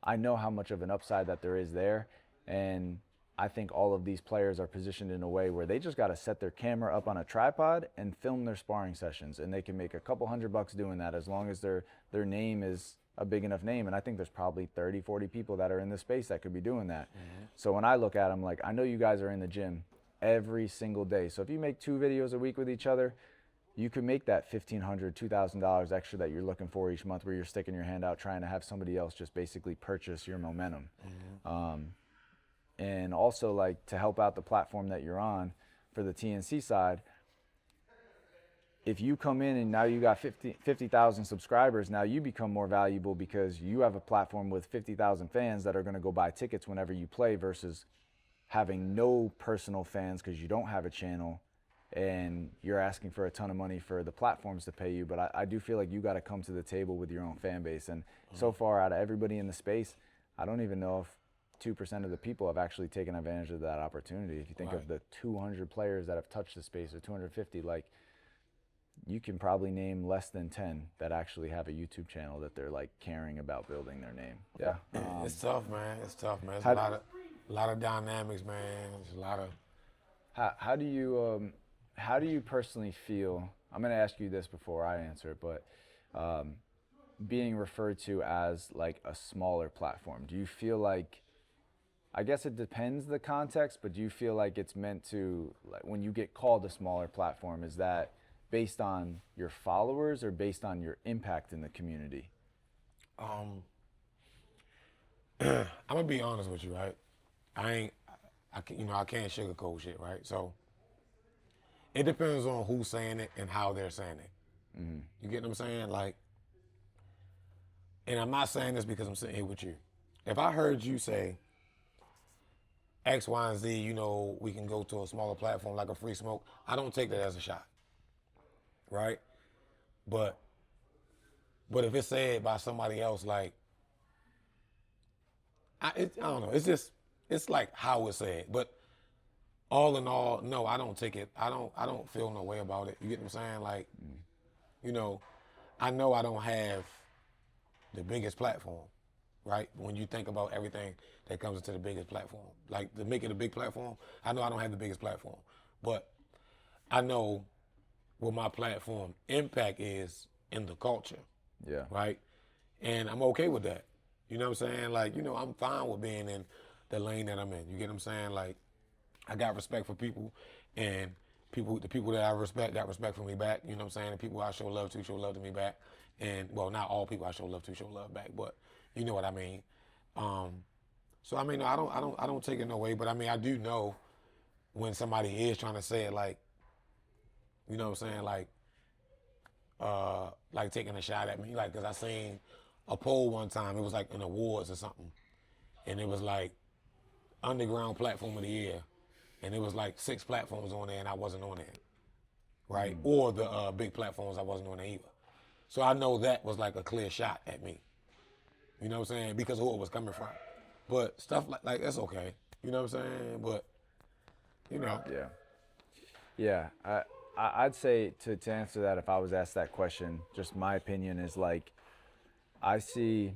I know how much of an upside that there is there, and I think all of these players are positioned in a way where they just got to set their camera up on a tripod and film their sparring sessions, and they can make a couple $100 doing that as long as their name is a big enough name. And I think there's probably 30, 40 people that are in this space that could be doing that. So when I look at them, like, I know you guys are in the gym every single day. So if you make 2 videos a week with each other, you can make that $1,500, $2,000 extra that you're looking for each month, where you're sticking your hand out trying to have somebody else just basically purchase your momentum. And also, like, to help out the platform that you're on for the TNC side, if you come in and now you got 50,000 subscribers, now you become more valuable because you have a platform with 50,000 fans that are going to go buy tickets whenever you play, versus having no personal fans because you don't have a channel and you're asking for a ton of money for the platforms to pay you. But I do feel like you got to come to the table with your own fan base. And so far, out of everybody in the space, I don't even know if 2% of the people have actually taken advantage of that opportunity. If you think of the 200 players that have touched the space, or 250, like, you can probably name less than 10 that actually have a YouTube channel that they're like caring about building their name. Yeah. It's tough, man. It's tough, man. It's a lot of dynamics, man. It's a lot of. How do you personally feel? I'm going to ask you this before I answer it, but being referred to as like a smaller platform, do you feel like, I guess it depends the context, but do you feel like it's meant to, like, when you get called a smaller platform, is that based on your followers or based on your impact in the community? I'm gonna be honest with you, right? I can't sugarcoat shit, right? So it depends on who's saying it and how they're saying it. You get what I'm saying? Like, and I'm not saying this because I'm sitting here with you. If I heard you say, X, Y, and Z, we can go to a smaller platform like a Free Smoke. I don't take that as a shot, right? But if it's said by somebody else, like, I don't know. It's like how it's said. But all in all, no, I don't take it. I don't feel no way about it. You get what I'm saying? Like, I know I don't have the biggest platform, right? When you think about everything that comes into the biggest platform, like to make it a big platform, I know I don't have the biggest platform, but I know what my platform impact is in the culture. Yeah. Right? And I'm okay with that. You know what I'm saying? Like, I'm fine with being in the lane that I'm in. You get what I'm saying? Like, I got respect for people, and the people that I respect got respect for me back. You know what I'm saying? The people I show love to me back. And, well, not all people I show love to show love back, but you know what I mean. So, I mean, I don't take it no way, but I mean, I do know when somebody is trying to say it like, you know what I'm saying? Like taking a shot at me, like, cause I seen a poll one time. It was like an awards or something, and it was like underground platform of the year, and it was like 6 platforms on there, and I wasn't on there, right? Or the big platforms, I wasn't on there either. So I know that was like a clear shot at me. You know what I'm saying? Because of who it was coming from. But stuff like that's okay. You know what I'm saying? But Yeah. Yeah. I'd say to answer that, if I was asked that question, just my opinion is like, I see,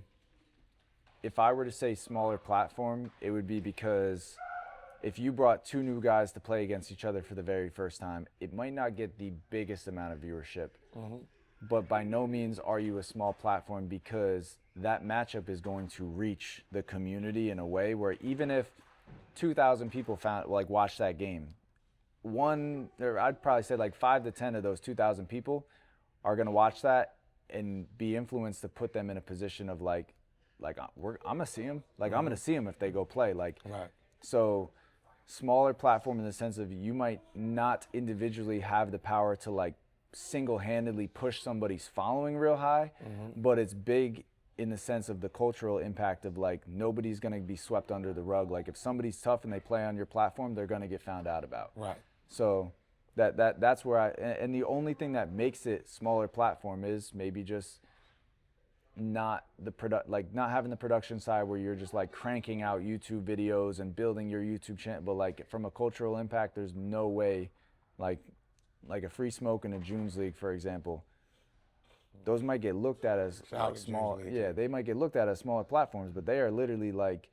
if I were to say smaller platform, it would be because if you brought 2 new guys to play against each other for the very first time, it might not get the biggest amount of viewership. But by no means are you a small platform, because that matchup is going to reach the community in a way where even if 2,000 people watched that game, I'd probably say like 5 to 10 of those 2,000 people are going to watch that and be influenced to put them in a position of I'm going to see them. Like, I'm going to see them if they go play. Like, right. So smaller platform in the sense of you might not individually have the power to like single-handedly push somebody's following real high, but it's big in the sense of the cultural impact of like nobody's going to be swept under the rug. Like, if somebody's tough and they play on your platform, they're going to get found out about. Right. So that's where and the only thing that makes it smaller platform is maybe just not not having the production side where you're just like cranking out YouTube videos and building your YouTube channel. But like from a cultural impact, there's no way like a Free Smoke and a Junes League, for example, those might get looked at as like small. Yeah, they might get looked at as smaller platforms, but they are literally like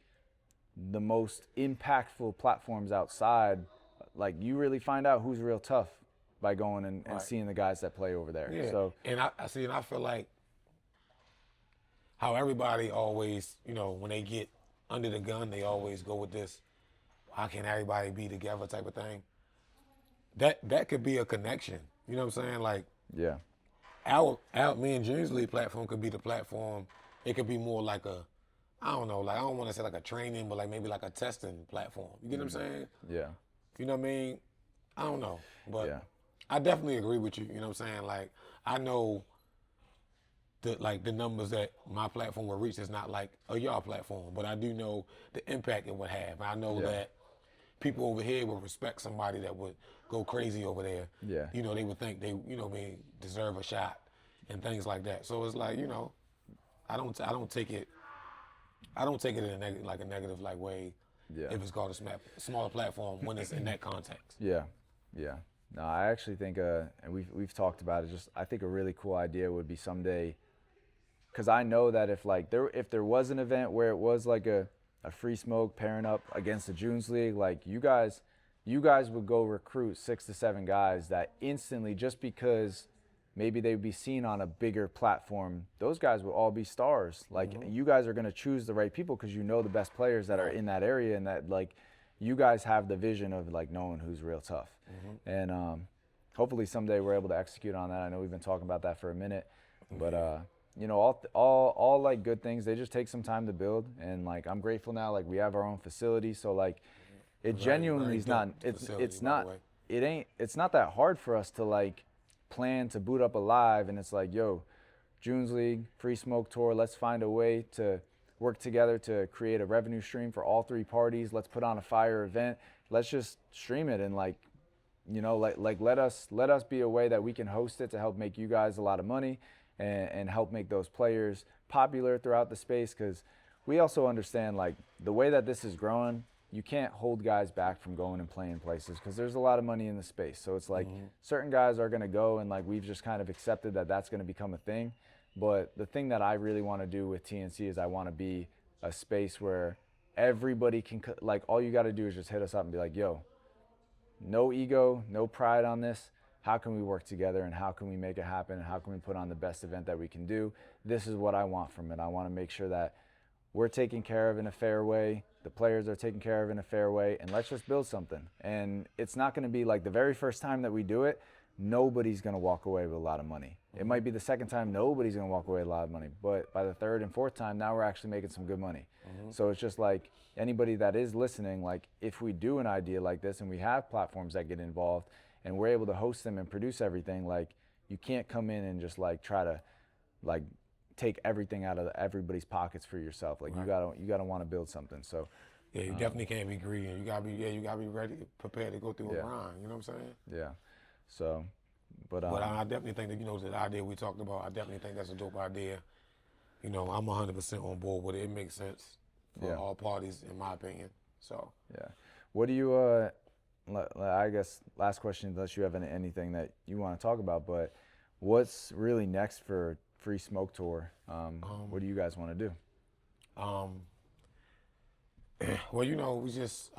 the most impactful platforms outside. Like, you really find out who's real tough by going and seeing the guys that play over there. Yeah. So, and I see, and I feel like how everybody always, when they get under the gun, they always go with this, how can everybody be together type of thing. That could be a connection. You know what I'm saying? Like, yeah. Me and James Lee platform could be the platform. It could be more like I don't know, like I don't want to say like a training, but like maybe like a testing platform. You get what I'm saying? Yeah. You know what I mean? I don't know, but yeah. I definitely agree with you. You know what I'm saying? Like, I know the numbers that my platform will reach is not like a y'all platform, but I do know the impact it would have. I know that people over here would respect somebody that would go crazy over there. Yeah. They would think they, deserve a shot and things like that. So it's like, I don't take it in a negative way. Yeah. If it's called a smaller platform when it's in that context. Yeah. Yeah. No, I actually think, and we've talked about it. I think a really cool idea would be someday, because I know that if there was an event where it was like a Free Smoke pairing up against the Junes League, like you guys would go recruit 6 to 7 guys that instantly, just because maybe they'd be seen on a bigger platform, those guys would all be stars. Like, you guys are going to choose the right people because you know the best players that are in that area, and that like you guys have the vision of like knowing who's real tough. And hopefully someday we're able to execute on that. I know we've been talking about that for a minute, but all like good things, they just take some time to build. And like I'm grateful now, like we have our own facility, so like it genuinely is not it's not that hard for us to like plan to boot up a live, and it's like, yo, Junes League, Free Smoke Tour, let's find a way to work together to create a revenue stream for all three parties. Let's put on a fire event. Let's just stream it and like, you know, like let us be a way that we can host it to help make you guys a lot of money and help make those players popular throughout the space. Because we also understand like the way that this is growing, you can't hold guys back from going and playing places because there's a lot of money in the space. So it's like certain guys are going to go, and like we've just kind of accepted that that's going to become a thing. But the thing that I really want to do with TNC is I want to be a space where everybody can, like, all you got to do is just hit us up and be like, yo, no ego, no pride on this. How can we work together and how can we make it happen and how can we put on the best event that we can do? This is what I want from it. I want to make sure that we're taken care of in a fair way, the players are taken care of in a fair way, and let's just build something. And it's not going to be like the very first time that we do it, nobody's going to walk away with a lot of money. It might be the second time nobody's going to walk away with a lot of money, but by the third and fourth time, now we're actually making some good money. So it's just like anybody that is listening, like if we do an idea like this and we have platforms that get involved and we're able to host them and produce everything, like you can't come in and just like try to like take everything out of everybody's pockets for yourself. Like you gotta want to build something. So yeah, you definitely can't be greedy. You gotta be ready, prepared to go through a grind. You know what I'm saying? Yeah. So, but I definitely think that, you know, the idea we talked about, I definitely think that's a dope idea. You know, I'm 100% on board with it. It makes sense for all parties, in my opinion. So yeah. What do you? I guess last question, unless you have anything that you want to talk about, but what's really next for Free Smoke Tour? What do you guys want to do? Well, you know, we just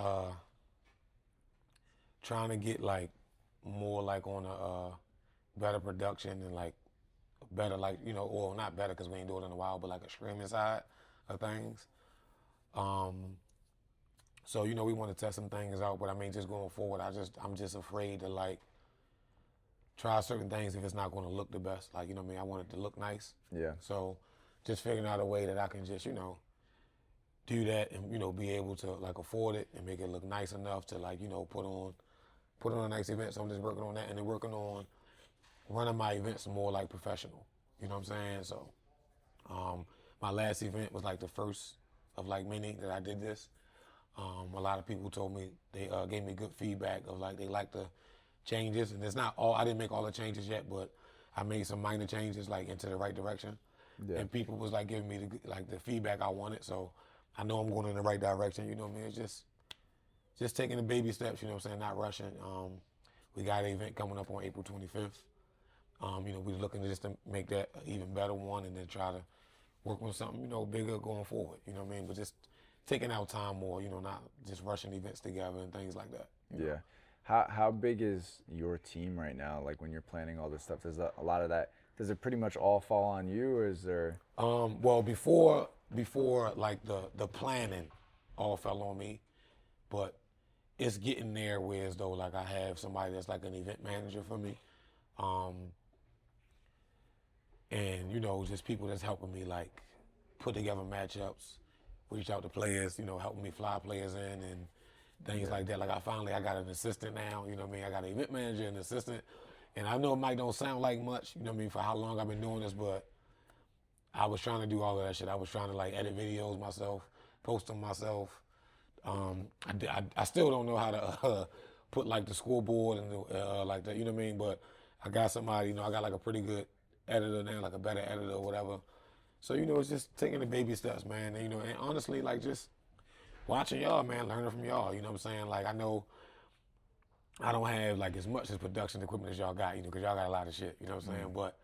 trying to get like more like on a better production and like better, like, you know, or not better because we ain't doing it in a while, but like a streaming side of things. So, you know, we want to test some things out, but I mean, just going forward, I'm just afraid to like try certain things if it's not going to look the best. Like, you know what I mean? I want it to look nice. Yeah. So just figuring out a way that I can just, you know, do that and, you know, be able to like afford it and make it look nice enough to like, you know, put on a nice event. So I'm just working on that and then working on running my events more like professional. You know what I'm saying? So my last event was like the first of like many that I did this. A lot of people told me, they gave me good feedback of like they like the changes, and it's not all, I didn't make all the changes yet, but I made some minor changes like into the right direction. Yeah. And people was like giving me the feedback I wanted, so I know I'm going in the right direction. You know what I mean? It's just taking the baby steps. You know what I'm saying? Not rushing. We got an event coming up on April 25th. You know, we're looking to just to make that an even better one, and then try to work on something, you know, bigger going forward. You know what I mean? But just taking our time more, you know, not just rushing events together and things like that. Yeah. How big is your team right now? Like when you're planning all this stuff, does a lot of that, does it pretty much all fall on you, or is there? Well, before like the planning all fell on me, but it's getting there where as though like I have somebody that's like an event manager for me. And, you know, just people that's helping me like put together matchups, reach out to players, you know, helping me fly players in and things like that. Like I got an assistant now, you know what I mean? I got an event manager and an assistant. And I know it might don't sound like much, you know what I mean, for how long I've been doing this, but I was trying to do all of that shit. I was trying to like edit videos myself, post them myself. I still don't know how to put like the scoreboard and like that, you know what I mean? But I got somebody, you know, I got like a pretty good editor now, like a better editor or whatever. So, you know, it's just taking the baby steps, man. And, you know, and honestly, like just watching y'all, man, learning from y'all, you know what I'm saying? Like I know I don't have like as much as production equipment as y'all got, you know, because y'all got a lot of shit, you know what I'm saying? But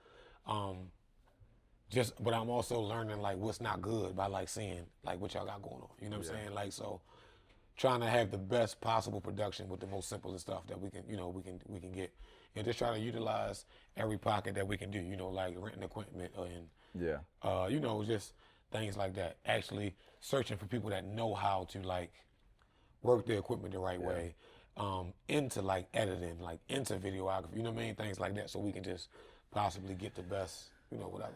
but I'm also learning like what's not good by like seeing like what y'all got going on, you know what I'm saying? Like, so trying to have the best possible production with the most simplest stuff that we can, you know, we can get, and just try to utilize every pocket that we can do, you know, like renting equipment and you know, just things like that. Actually searching for people that know how to like work their equipment the right way, into like editing, like into videography, you know what I mean? Things like that, so we can just possibly get the best, you know, whatever.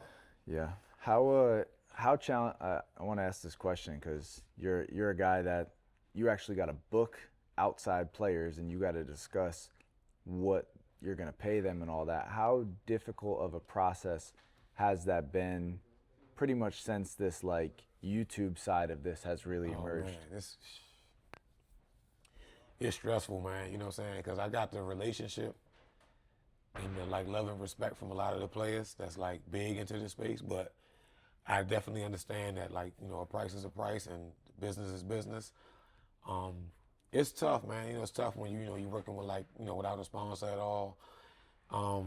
Yeah. How challenge? I want to ask this question because you're a guy that you actually got to book outside players and you got to discuss what you're going to pay them and all that. How difficult of a process has that been pretty much since this like YouTube side of this has really emerged. Man, it's stressful, man. You know what I'm saying? Because I got the relationship and the like love and respect from a lot of the players that's like big into this space, but I definitely understand that like, you know, a price is a price and business is business. It's tough, man. You know, it's tough when you know you're working with like, you know, without a sponsor at all. I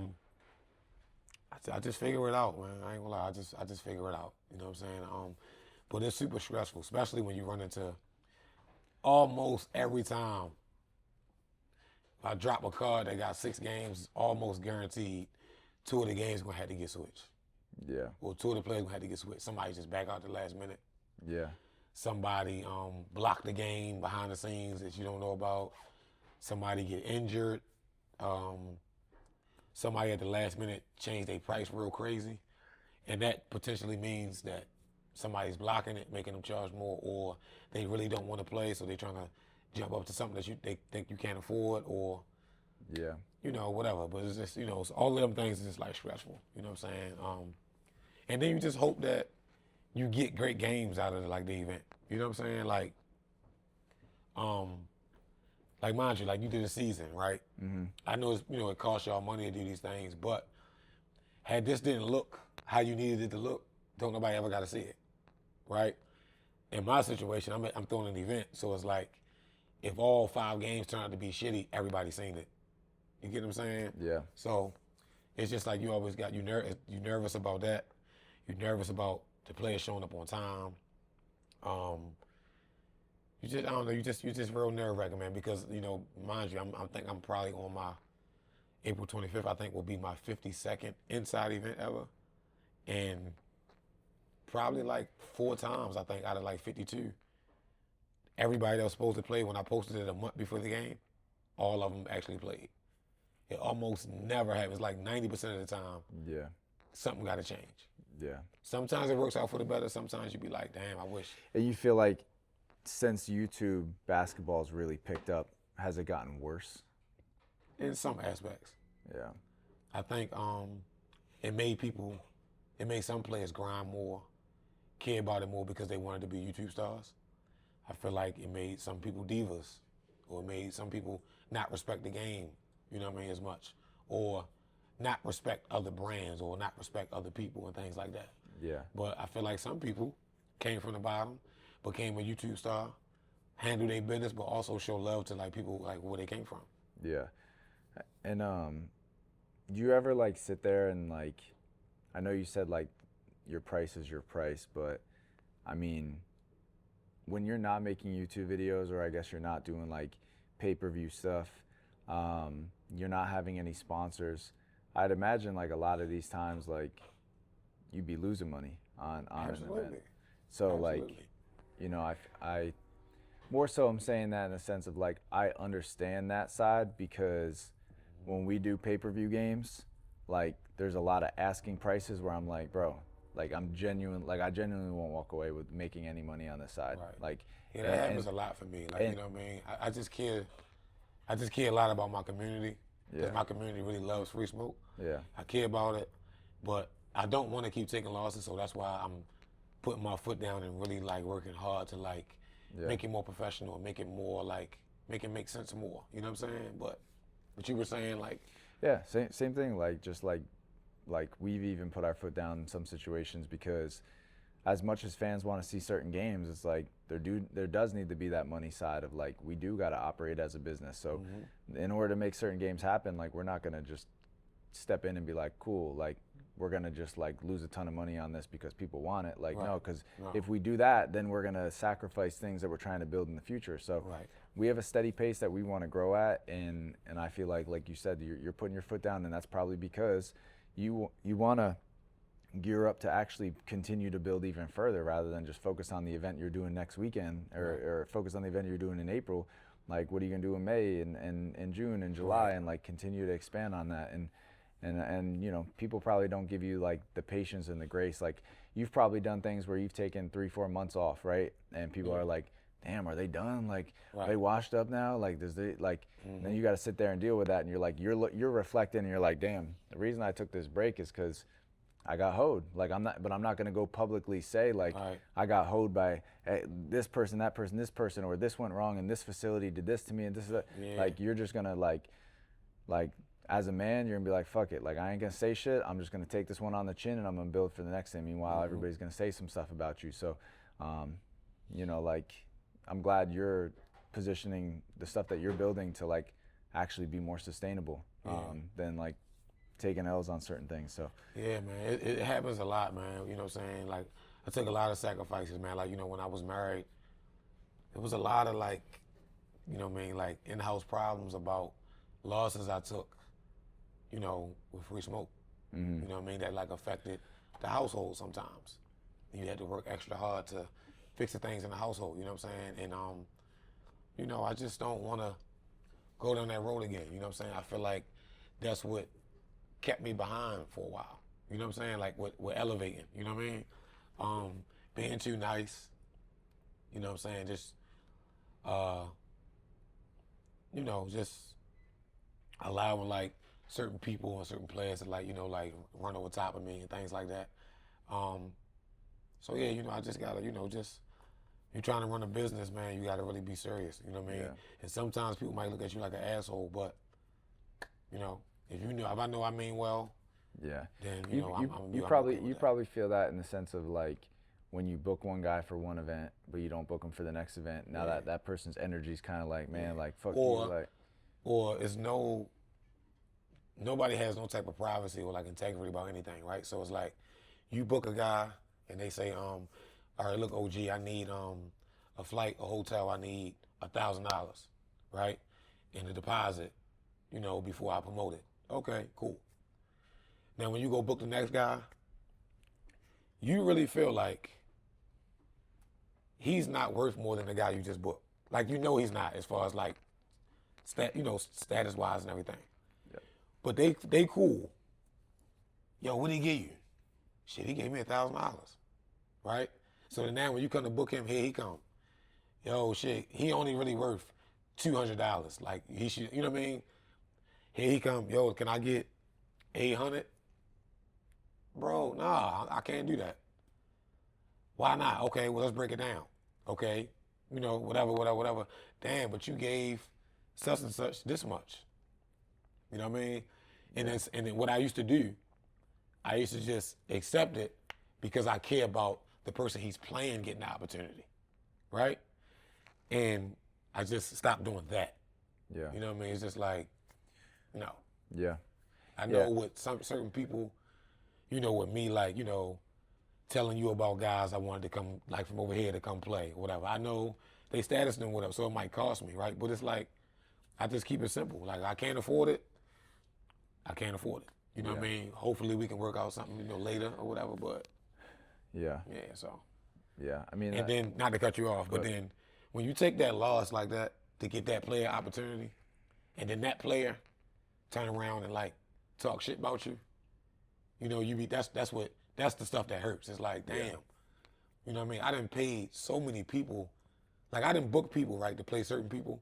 just figure it out, man. I ain't gonna lie. I just figure it out. You know what I'm saying? But it's super stressful, especially when you run into almost every time I drop a card that got 6 games, almost guaranteed, 2 of the games gonna have to get switched. Yeah. Or 2 of the players gonna have to get switched. Somebody just back out the last minute. Yeah. Somebody block the game behind the scenes that you don't know about. Somebody get injured. Somebody at the last minute change their price real crazy. And that potentially means that somebody's blocking it, making them charge more, or they really don't want to play, so they're trying to jump up to something that they think you can't afford, or, Yeah. you know, whatever. But it's just, you know, it's all of them things is just like stressful. You know what I'm saying? And then you just hope that you get great games out of like the event. You know what I'm saying? Like mind you, like you did a season, right? Mm-hmm. I know it's, you know, it costs y'all money to do these things, but had this didn't look how you needed it to look, don't nobody ever got to see it, right? In my situation, I'm throwing an event, so it's like if all 5 games turn out to be shitty, everybody's seen it. You get what I'm saying? Yeah. So it's just like you always got you nervous about that. You're nervous about the players showing up on time. I don't know. You just real nerve-wracking, man. Because you know, mind you, I think I'm probably on my April 25th. I think will be my 52nd inside event ever, and probably like 4 times I think out of like 52. Everybody that was supposed to play when I posted it a month before the game, all of them actually played. It almost never happens. Like 90% of the time, Yeah. something got to change. Yeah. Sometimes it works out for the better. Sometimes you be like, damn, I wish. And you feel like since YouTube basketball's really picked up, has it gotten worse? In some aspects. Yeah. I think it made some players grind more, care about it more because they wanted to be YouTube stars. I feel like it made some people divas, or it made some people not respect the game, you know what I mean, as much, or not respect other brands, or not respect other people and things like that. Yeah. But I feel like some people came from the bottom, became a YouTube star, handle their business, but also show love to like people like where they came from. Yeah. And do you ever like sit there and like, I know you said like your price is your price, but I mean, when you're not making YouTube videos, or I guess you're not doing like pay-per-view stuff, you're not having any sponsors, I'd imagine like a lot of these times like you'd be losing money on Absolutely. an event. So Absolutely. like, you know, I more so I'm saying that in the sense of like I understand that side, because when we do pay-per-view games, like there's a lot of asking prices where I'm like, bro, like I genuinely won't walk away with making any money on this side. Right. Like, Yeah, that happens a lot for me. Like, you know what I mean? I just care a lot about my community. Because Yeah. my community really loves free smoke. Yeah. I care about it, but I don't want to keep taking losses, so that's why I'm putting my foot down and really like working hard to like make it more professional and make it more like make it make sense more. You know what I'm saying? But what you were saying, like, Yeah, same thing. Like just like we've even put our foot down in some situations, because as much as fans want to see certain games, it's like there does need to be that money side of like we do got to operate as a business. So in order to make certain games happen, like we're not gonna just step in and be like, cool, like we're gonna just like lose a ton of money on this because people want it. Like no, because if we do that, then we're gonna sacrifice things that we're trying to build in the future. So we have a steady pace that we want to grow at, and I feel like you said, you're putting your foot down, and that's probably because you want to gear up to actually continue to build even further, rather than just focus on the event you're doing next weekend, or focus on the event you're doing in April. Like what are you gonna do in May and June and July, and like continue to expand on that. And you know, people probably don't give you like the patience and the grace. Like you've probably done things where you've taken 3-4 months off, right? And people are like, damn, are they done? Like, are they washed up now? Like, does they like? And then you got to sit there and deal with that, and you're like, you're reflecting, and you're like, damn, the reason I took this break is because I got hoed. Like I'm not gonna go publicly say like Right. I got hoed by this person, that person, this person, or this went wrong and this facility did this to me and this is that. Yeah. Like you're just gonna like as a man, you're gonna be like, fuck it. Like I ain't gonna say shit. I'm just gonna take this one on the chin and I'm gonna build for the next thing. Meanwhile, everybody's gonna say some stuff about you. So, you know, like I'm glad you're positioning the stuff that you're building to like actually be more sustainable than like taking L's on certain things. So Yeah, man, it happens a lot, man. You know what I'm saying? Like, I took a lot of sacrifices, man. Like, you know, when I was married, it was a lot of like, you know what I mean, like in-house problems about losses I took, you know, with free smoke. You know what I mean? That like affected the household sometimes. You had to work extra hard to fix the things in the household, you know what I'm saying? And, you know, I just don't want to go down that road again, you know what I'm saying? I feel like that's what kept me behind for a while. You know what I'm saying? Like we're elevating, you know what I mean? Being too nice, you know what I'm saying? Just, you know, just allowing like certain people and certain players to like, you know, like run over top of me and things like that. So yeah, you know, I just gotta, you know, just, you're trying to run a business, man, you gotta really be serious, you know what I mean? Yeah. And sometimes people might look at you like an asshole, but, you know, if I know I mean well, yeah, then you know you probably feel that in the sense of like when you book one guy for one event, but you don't book him for the next event. Now that person's energy is kind of like, man, like fuck you, like. Or it's nobody has no type of privacy or like integrity about anything, right? So it's like you book a guy and they say, all right, look, OG, I need a flight, a hotel, I need $1,000, right? And a deposit, you know, before I promote it. Okay, cool. Now when you go book the next guy, you really feel like he's not worth more than the guy you just booked. Like, you know he's not, as far as like, status wise and everything. Yep. But they cool. Yo, what did he give you? Shit, he gave me $1,000, right? So then now when you come to book him, here he come. Yo, shit, he only really worth $200. Like he should, you know what I mean? Here he come. Yo, can I get 800? Bro, nah, I can't do that. Why not? Okay, well, let's break it down. Okay, you know, whatever. Damn, but you gave such and such this much. You know what I mean? And then what I used to do, I used to just accept it because I care about the person he's playing getting the opportunity, right? And I just stopped doing that. Yeah. You know what I mean? It's just like, no. Yeah. I know with some certain people, you know, with me, like, you know, telling you about guys I wanted to come, like, from over here to come play, whatever. I know they status and whatever, so it might cost me, right? But it's like, I just keep it simple. Like, I can't afford it. I can't afford it. You know what I mean? Hopefully we can work out something, you know, later or whatever, but yeah, so. Yeah, I mean. And then, not to cut you off, but then when you take that loss like that to get that player opportunity, and then that player turn around and like talk shit about you, you know, that's the stuff that hurts. It's like, damn, you know what I mean? I done paid so many people, like I done book people, right, to play certain people,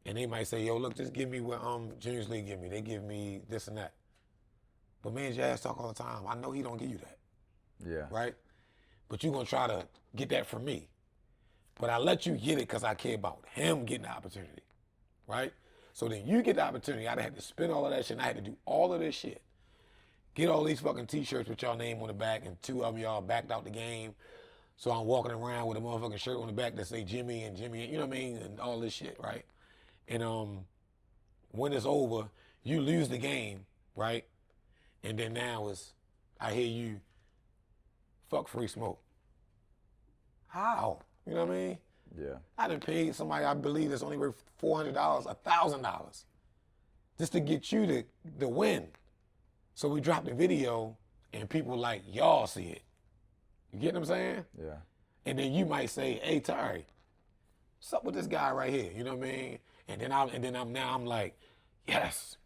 and they might say, yo, look, just give me what Juniors League give me. They give me this and that. But me and Jazz talk all the time. I know he don't give you that. Yeah. Right? But you're going to try to get that from me. But I let you get it because I care about him getting the opportunity. Right? So then you get the opportunity. I'd have to spend all of that shit. And I had to do all of this shit. Get all these fucking T-shirts with y'all name on the back, and 2 of them y'all backed out the game. So I'm walking around with a motherfucking shirt on the back that say Jimmy, you know what I mean? And all this shit, right? And when it's over, you lose the game, right? And then now I hear you, fuck free smoke. How? You know what I mean? Yeah. I done paid somebody I believe that's only worth $400, $1,000, just to get you to win. So we dropped the video, and people like, y'all see it. You get what I'm saying? Yeah. And then you might say, hey, Tari, what's up with this guy right here? You know what I mean? And then I'm like, yes.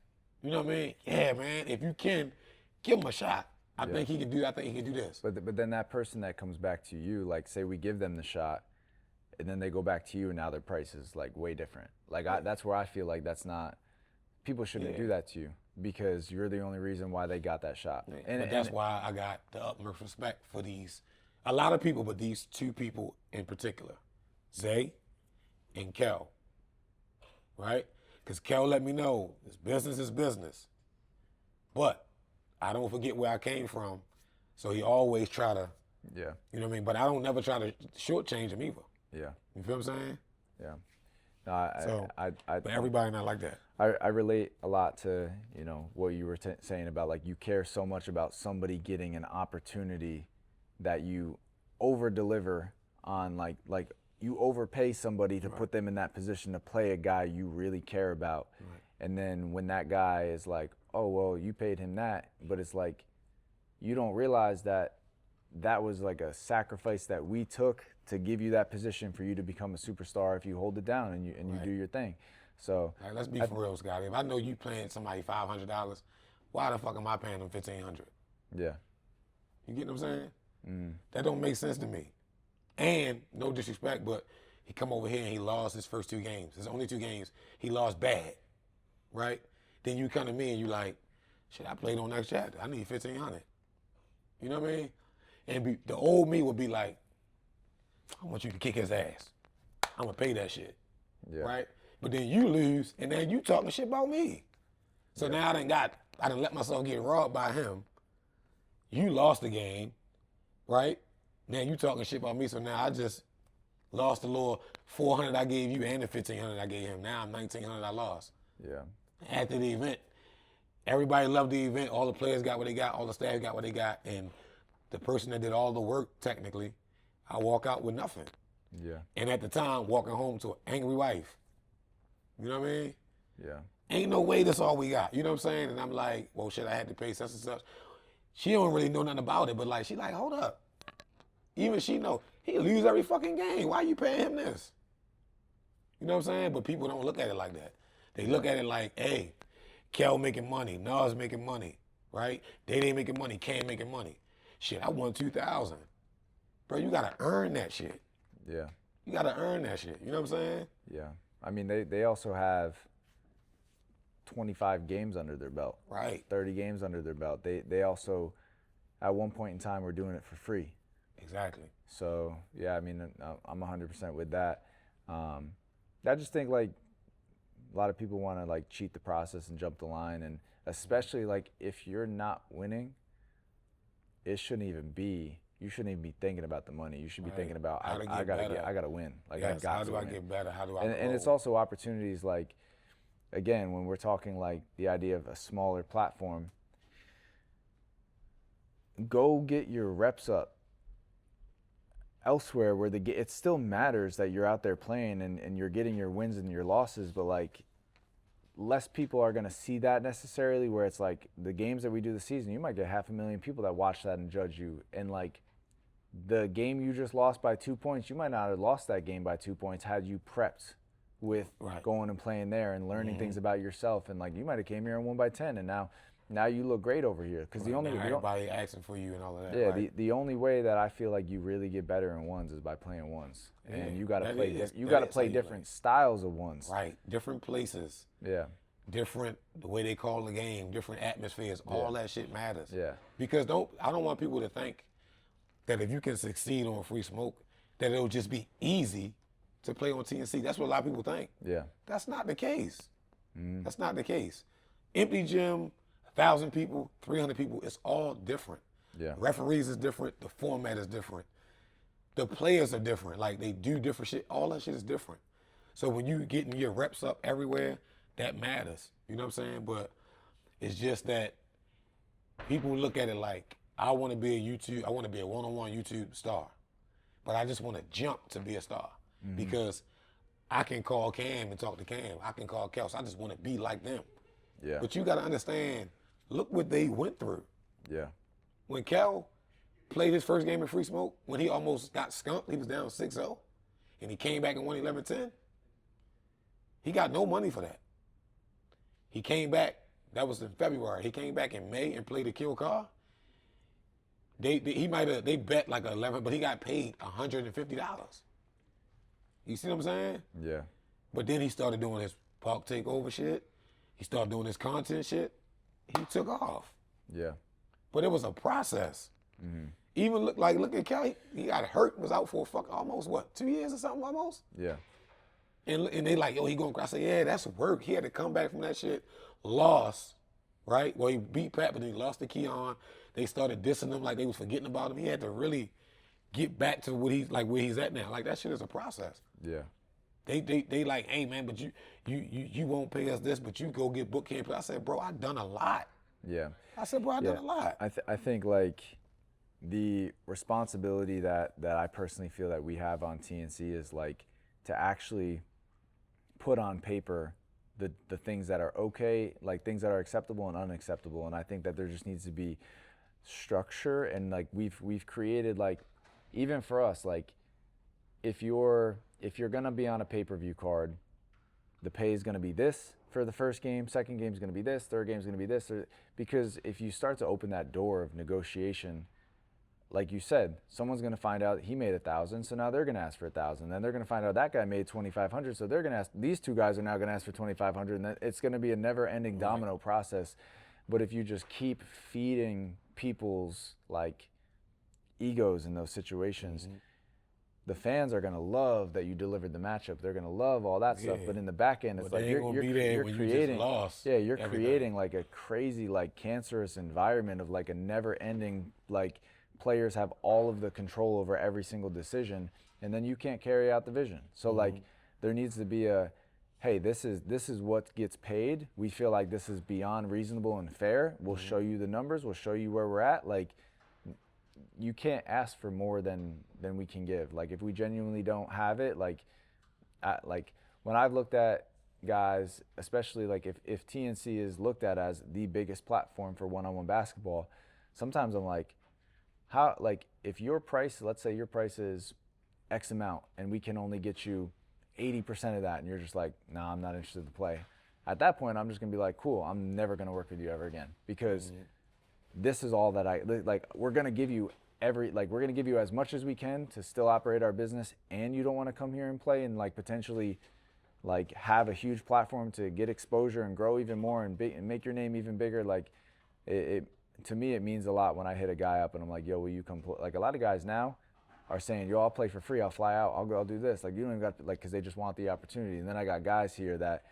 You know what I mean? Yeah, man. If you can, give him a shot. I think he can do. I think he can do this. But then that person that comes back to you, like say we give them the shot, and then they go back to you, and now their price is like way different. Like that's where I feel like that's not. People shouldn't do that to you. because you're the only reason why they got that shot. But that's why I got the utmost respect for a lot of people, but these two people in particular, Zay and Kel, right? Because Kel let me know this business is business. But I don't forget where I came from, so he always try to, Yeah. you know what I mean? But I don't never try to shortchange him either. Yeah. You feel what I'm saying? Yeah. No, But everybody not like that. I relate a lot to, you know, what you were saying about, like, you care so much about somebody getting an opportunity that you over deliver on, like you overpay somebody to put them in that position to play a guy you really care about. Right. And then when that guy is like, oh, well, you paid him that, but it's like, you don't realize that was like a sacrifice that we took to give you that position for you to become a superstar if you hold it down and you do your thing. So like, let's be for real, Scotty. If I know you paying somebody $500, why the fuck am I paying them $1,500? Yeah. You get what I'm saying? That don't make sense to me. And no disrespect, but he come over here and he lost his first 2 games. His only 2 games he lost bad, right? Then you come to me and you like, shit, I played on next chapter. I need $1,500. You know what I mean? And the old me would be like, I want you to kick his ass. I'm gonna pay that shit, right? But then you lose, and then you talking shit about me. So now I done let myself get robbed by him. You lost the game, right? Now you talking shit about me, so now I just lost the little $400 I gave you and the $1,500 I gave him. Now I'm $1,900 I lost. Yeah. After the event, everybody loved the event. All the players got what they got. All the staff got what they got. And the person that did all the work, technically, I walk out with nothing. Yeah. And at the time, walking home to an angry wife. You know what I mean? Yeah. Ain't no way that's all we got. You know what I'm saying? And I'm like, well, shit, I had to pay such and such. She don't really know nothing about it, but like, she like, hold up. Even she know, he lose every fucking game. Why you paying him this? You know what I'm saying? But people don't look at it like that. They look at it like, hey, Kel making money, Nas making money, right? They making money, Cam making money. Shit, I won 2,000. Bro, you gotta earn that shit. Yeah. You gotta earn that shit. You know what I'm saying? Yeah. I mean, they also have 25 games under their belt. Right. 30 games under their belt. They also, at one point in time, were doing it for free. Exactly. So, yeah, I mean, I'm 100% with that. I just think, like, a lot of people want to, like, cheat the process and jump the line. And especially, like, if you're not winning, you shouldn't even be thinking about the money. You should be thinking about, I gotta win. Like, yes, how do I get better? How do I and it's also opportunities, like, again, when we're talking, like, the idea of a smaller platform, go get your reps up elsewhere where it still matters that you're out there playing and you're getting your wins and your losses, but, like, less people are going to see that necessarily, where it's like the games that we do this season, you might get 500,000 people that watch that and judge you. And, like, the game you just lost by 2 points, you might not have lost that game by 2 points had you prepped with going and playing there and learning things about yourself. And, like, you might have came here and won by 10, and now you look great over here. Because everybody asking for you and all of that. Yeah, the only way that I feel like you really get better in ones is by playing ones. Yeah, and you got to play. You got to play different styles of ones. Right, different places. Yeah. Different, the way they call the game, different atmospheres. All that shit matters. Yeah. Because I don't want people to think that if you can succeed on Free Smoke, that it'll just be easy to play on TNC. That's what a lot of people think. Yeah. That's not the case. That's not the case. Empty gym, 1,000 people, 300 people, it's all different. Yeah. Referees is different. The format is different. The players are different. Like, they do different shit. All that shit is different. So when you getting your reps up everywhere, that matters. You know what I'm saying? But it's just that people look at it like, I want to be a one-on-one YouTube star. But I just want to jump to be a star. Because I can call Cam and talk to Cam. I can call Kels. I just want to be like them. Yeah. But you got to understand, look what they went through. Yeah. When Kel played his first game in Free Smoke, when he almost got skunked, he was down 6-0, and he came back and won 11-10, he got no money for that. He came back, that was in February. He came back in May and played a kill car. They bet like 11, but he got paid $150. You see what I'm saying? Yeah. But then he started doing his park takeover shit. He started doing his content shit. he took off. Yeah. But it was a process. Even look at Kelly. He got hurt, was out for almost 2 years or something almost. Yeah. And they like, yo, he going to cry. I said, yeah, that's work. He had to come back from that shit. Lost, right? Well, he beat Pat, but then he lost to Keon. They started dissing him like they was forgetting about him. He had to really get back to where he's at now. Like, that shit is a process. Yeah. They like, hey, man, but you won't pay us this, but you go get book camp. I said, bro, I done a lot. Yeah. I said, bro, I done a lot. I think, like, the responsibility that I personally feel that we have on TNC is, like, to actually put on paper the things that are okay, like things that are acceptable and unacceptable. And I think that there just needs to be structure, and like we've created, like, even for us, like, if you're gonna be on a pay-per-view card, the pay is gonna be this for the first game, second game is gonna be this, third game is gonna be this, because if you start to open that door of negotiation, like you said, someone's going to find out he made 1,000, so now they're going to ask for 1,000. Then they're going to find out that guy made 2,500, so they're going to ask. These two guys are now going to ask for 2,500, and then it's going to be a never-ending domino process. But if you just keep feeding people's, like, egos in those situations, the fans are going to love that you delivered the matchup. They're going to love all that stuff. But in the back end, it's like you're creating, you're creating like a crazy, like, cancerous environment of, like, a never-ending, like, players have all of the control over every single decision, and then you can't carry out the vision. So like, there needs to be a, hey, this is what gets paid. We feel like this is beyond reasonable and fair. We'll show you the numbers. We'll show you where we're at. Like, you can't ask for more than we can give. Like, if we genuinely don't have it, like when I've looked at guys, especially like if TNC is looked at as the biggest platform for one-on-one basketball, sometimes I'm like, how, like, if your price, let's say your price is X amount and we can only get you 80% of that, and you're just like, nah, I'm not interested to play. At that point, I'm just gonna be like, cool, I'm never gonna work with you ever again, because this is all that we're gonna give you we're gonna give you as much as we can to still operate our business, and you don't wanna come here and play and, like, potentially, like, have a huge platform to get exposure and grow even more and make your name even bigger. Like, to me, it means a lot when I hit a guy up and I'm like, yo, will you come play? Like, a lot of guys now are saying, yo, I'll play for free, I'll fly out, I'll do this. Like, you don't even got to, like, because they just want the opportunity. And then I got guys here that,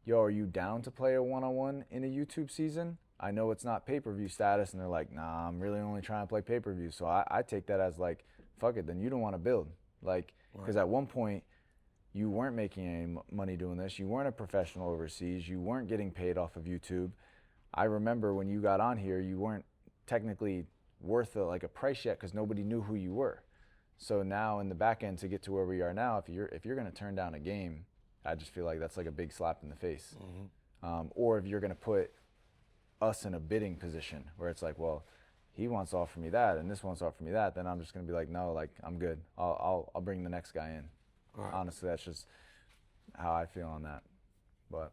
yo, are you down to play a one-on-one in a YouTube season? I know it's not pay-per-view status, and they're like, nah, I'm really only trying to play pay-per-view. So I take that as, like, fuck it, then you don't want to build. Like, because at one point, you weren't making any money doing this. You weren't a professional overseas. You weren't getting paid off of YouTube. I remember when you got on here, you weren't technically worth a price yet, because nobody knew who you were. So now in the back end, to get to where we are now, if you're going to turn down a game, I just feel like that's like a big slap in the face. Or if you're going to put us in a bidding position where it's like, well, he wants to offer me that and this wants to offer me that, then I'm just going to be like, no, like, I'm good. I'll bring the next guy in. Right. Honestly, that's just how I feel on that. But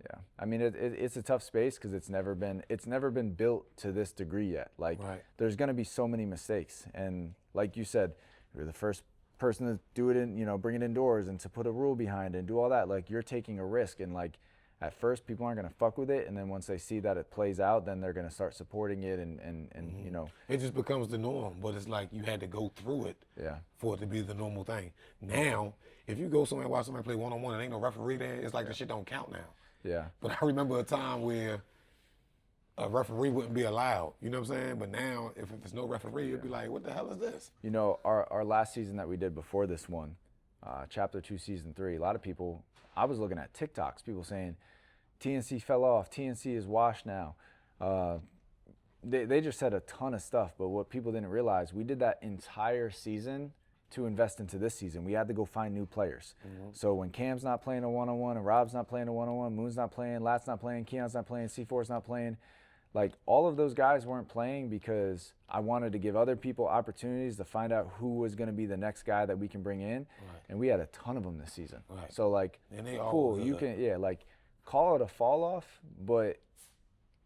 yeah, I mean, it's a tough space because it's never been built to this degree yet. Like, there's going to be so many mistakes, and like you said, you're the first person to do it in, bring it indoors and to put a rule behind it and do all that. Like, you're taking a risk, and like, at first people aren't going to fuck with it, and then once they see that it plays out, then they're going to start supporting it, and it just becomes the norm. But it's like you had to go through it for it to be the normal thing. Now, if you go somewhere and watch somebody play one-on-one and ain't no referee there, it's like the shit don't count now. Yeah. But I remember a time where a referee wouldn't be allowed. You know what I'm saying? But now, if there's no referee, it'd be like, what the hell is this? Our last season that we did before this one, Chapter 2, Season 3, a lot of people, I was looking at TikToks, people saying, TNC fell off, TNC is washed now. They just said a ton of stuff, but what people didn't realize, we did that entire season to invest into this season. We had to go find new players. So when Cam's not playing a one-on-one, and Rob's not playing a one-on-one, Moon's not playing, Lat's not playing, Keon's not playing, C4's not playing, like, all of those guys weren't playing because I wanted to give other people opportunities to find out who was going to be the next guy that we can bring in. And we had a ton of them this season. So, like, cool, you can, like, call it a fall off, but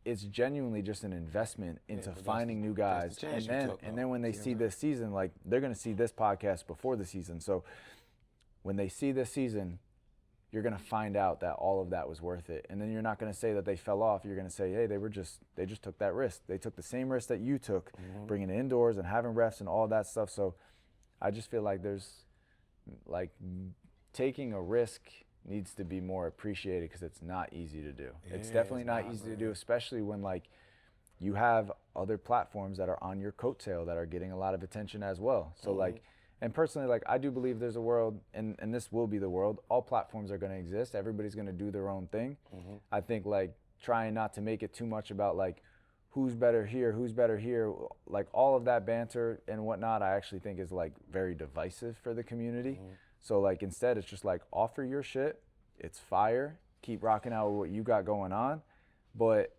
it's genuinely just an investment into finding new guys. And then when they see this season, like, they're going to see this podcast before the season. So when they see this season, you're going to find out that all of that was worth it. And then you're not going to say that they fell off. You're going to say, hey, they just took that risk. They took the same risk that you took, bringing it indoors and having refs and all that stuff. So I just feel like taking a risk needs to be more appreciated because it's not easy to do. Yeah, it's definitely it's not not, easy to man. do, especially when you have other platforms that are on your coattail that are getting a lot of attention as well. So and personally, I do believe there's a world, and this will be the world. All platforms are going to exist. Everybody's going to do their own thing. I think trying not to make it too much about who's better here, all of that banter and whatnot, I actually think is very divisive for the community. So instead, it's just offer your shit. It's fire. Keep rocking out with what you got going on, but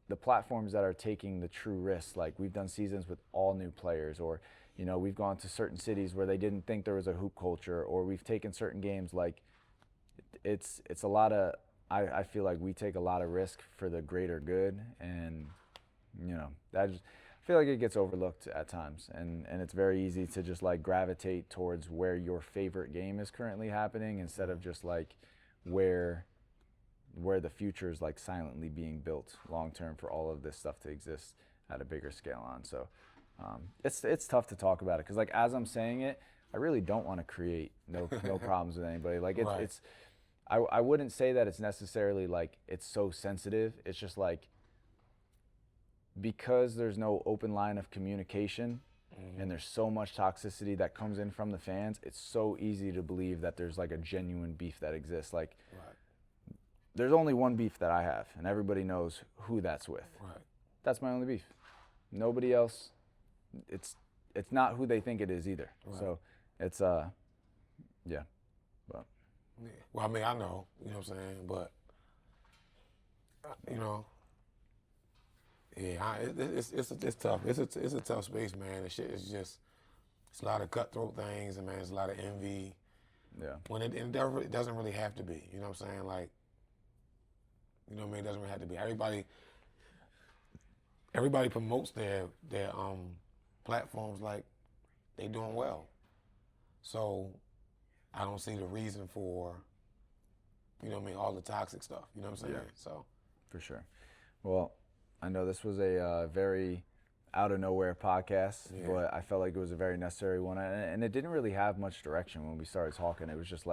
the platforms that are taking the true risks, we've done seasons with all new players, or we've gone to certain cities where they didn't think there was a hoop culture, or we've taken certain games it's a lot of, I feel like we take a lot of risk for the greater good, and I feel like it gets overlooked at times, and it's very easy to just gravitate towards where your favorite game is currently happening instead of just where the future is silently being built long term for all of this stuff to exist at a bigger scale on. So it's tough to talk about it because as I'm saying it, I really don't want to create no problems with anybody. Right. I wouldn't say that it's necessarily it's so sensitive. It's just because there's no open line of communication and there's so much toxicity that comes in from the fans, it's so easy to believe that there's a genuine beef that exists. Right. There's only one beef that I have, and everybody knows who that's with. Right. That's my only beef. Nobody else. It's not who they think it is either. Right. So it's yeah. But Yeah. Well, I mean, I know, you know what I'm saying, but yeah, it's tough. It's a tough space, man. The shit is just, it's a lot of cutthroat things, and man, it's a lot of envy. yeah. When it doesn't really have to be, you know what I'm saying? You know what I mean? It doesn't really have to be. Everybody promotes their platforms like they doing well. So I don't see the reason for, you know what I mean, all the toxic stuff. You know what I'm saying? Yeah. So For sure. Well, I know this was a very out of nowhere podcast, but I felt like it was a very necessary one, and it didn't really have much direction when we started talking. It was just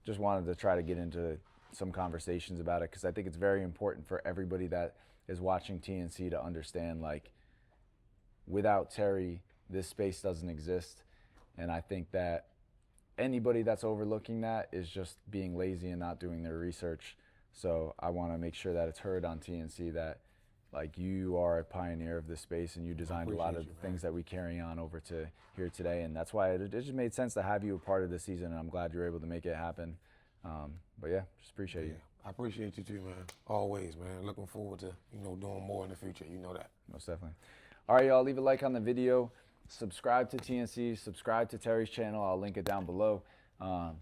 just wanted to try to get into some conversations about it because I think it's very important for everybody that is watching TNC to understand without Terry, this space doesn't exist, and I think that anybody that's overlooking that is just being lazy and not doing their research. So I want to make sure that it's heard on TNC that you are a pioneer of this space and you designed a lot of the things that we carry on over to here today, and that's why it just made sense to have you a part of this season, and I'm glad you were able to make it happen. But yeah, just appreciate you. I appreciate you too, man. Always, man. Looking forward to, doing more in the future. You know that. Most definitely. All right, y'all, leave a like on the video. Subscribe to TNC. Subscribe to Terry's channel. I'll link it down below. And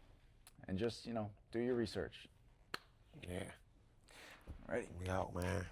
just, do your research. Yeah. Ready? We out, man.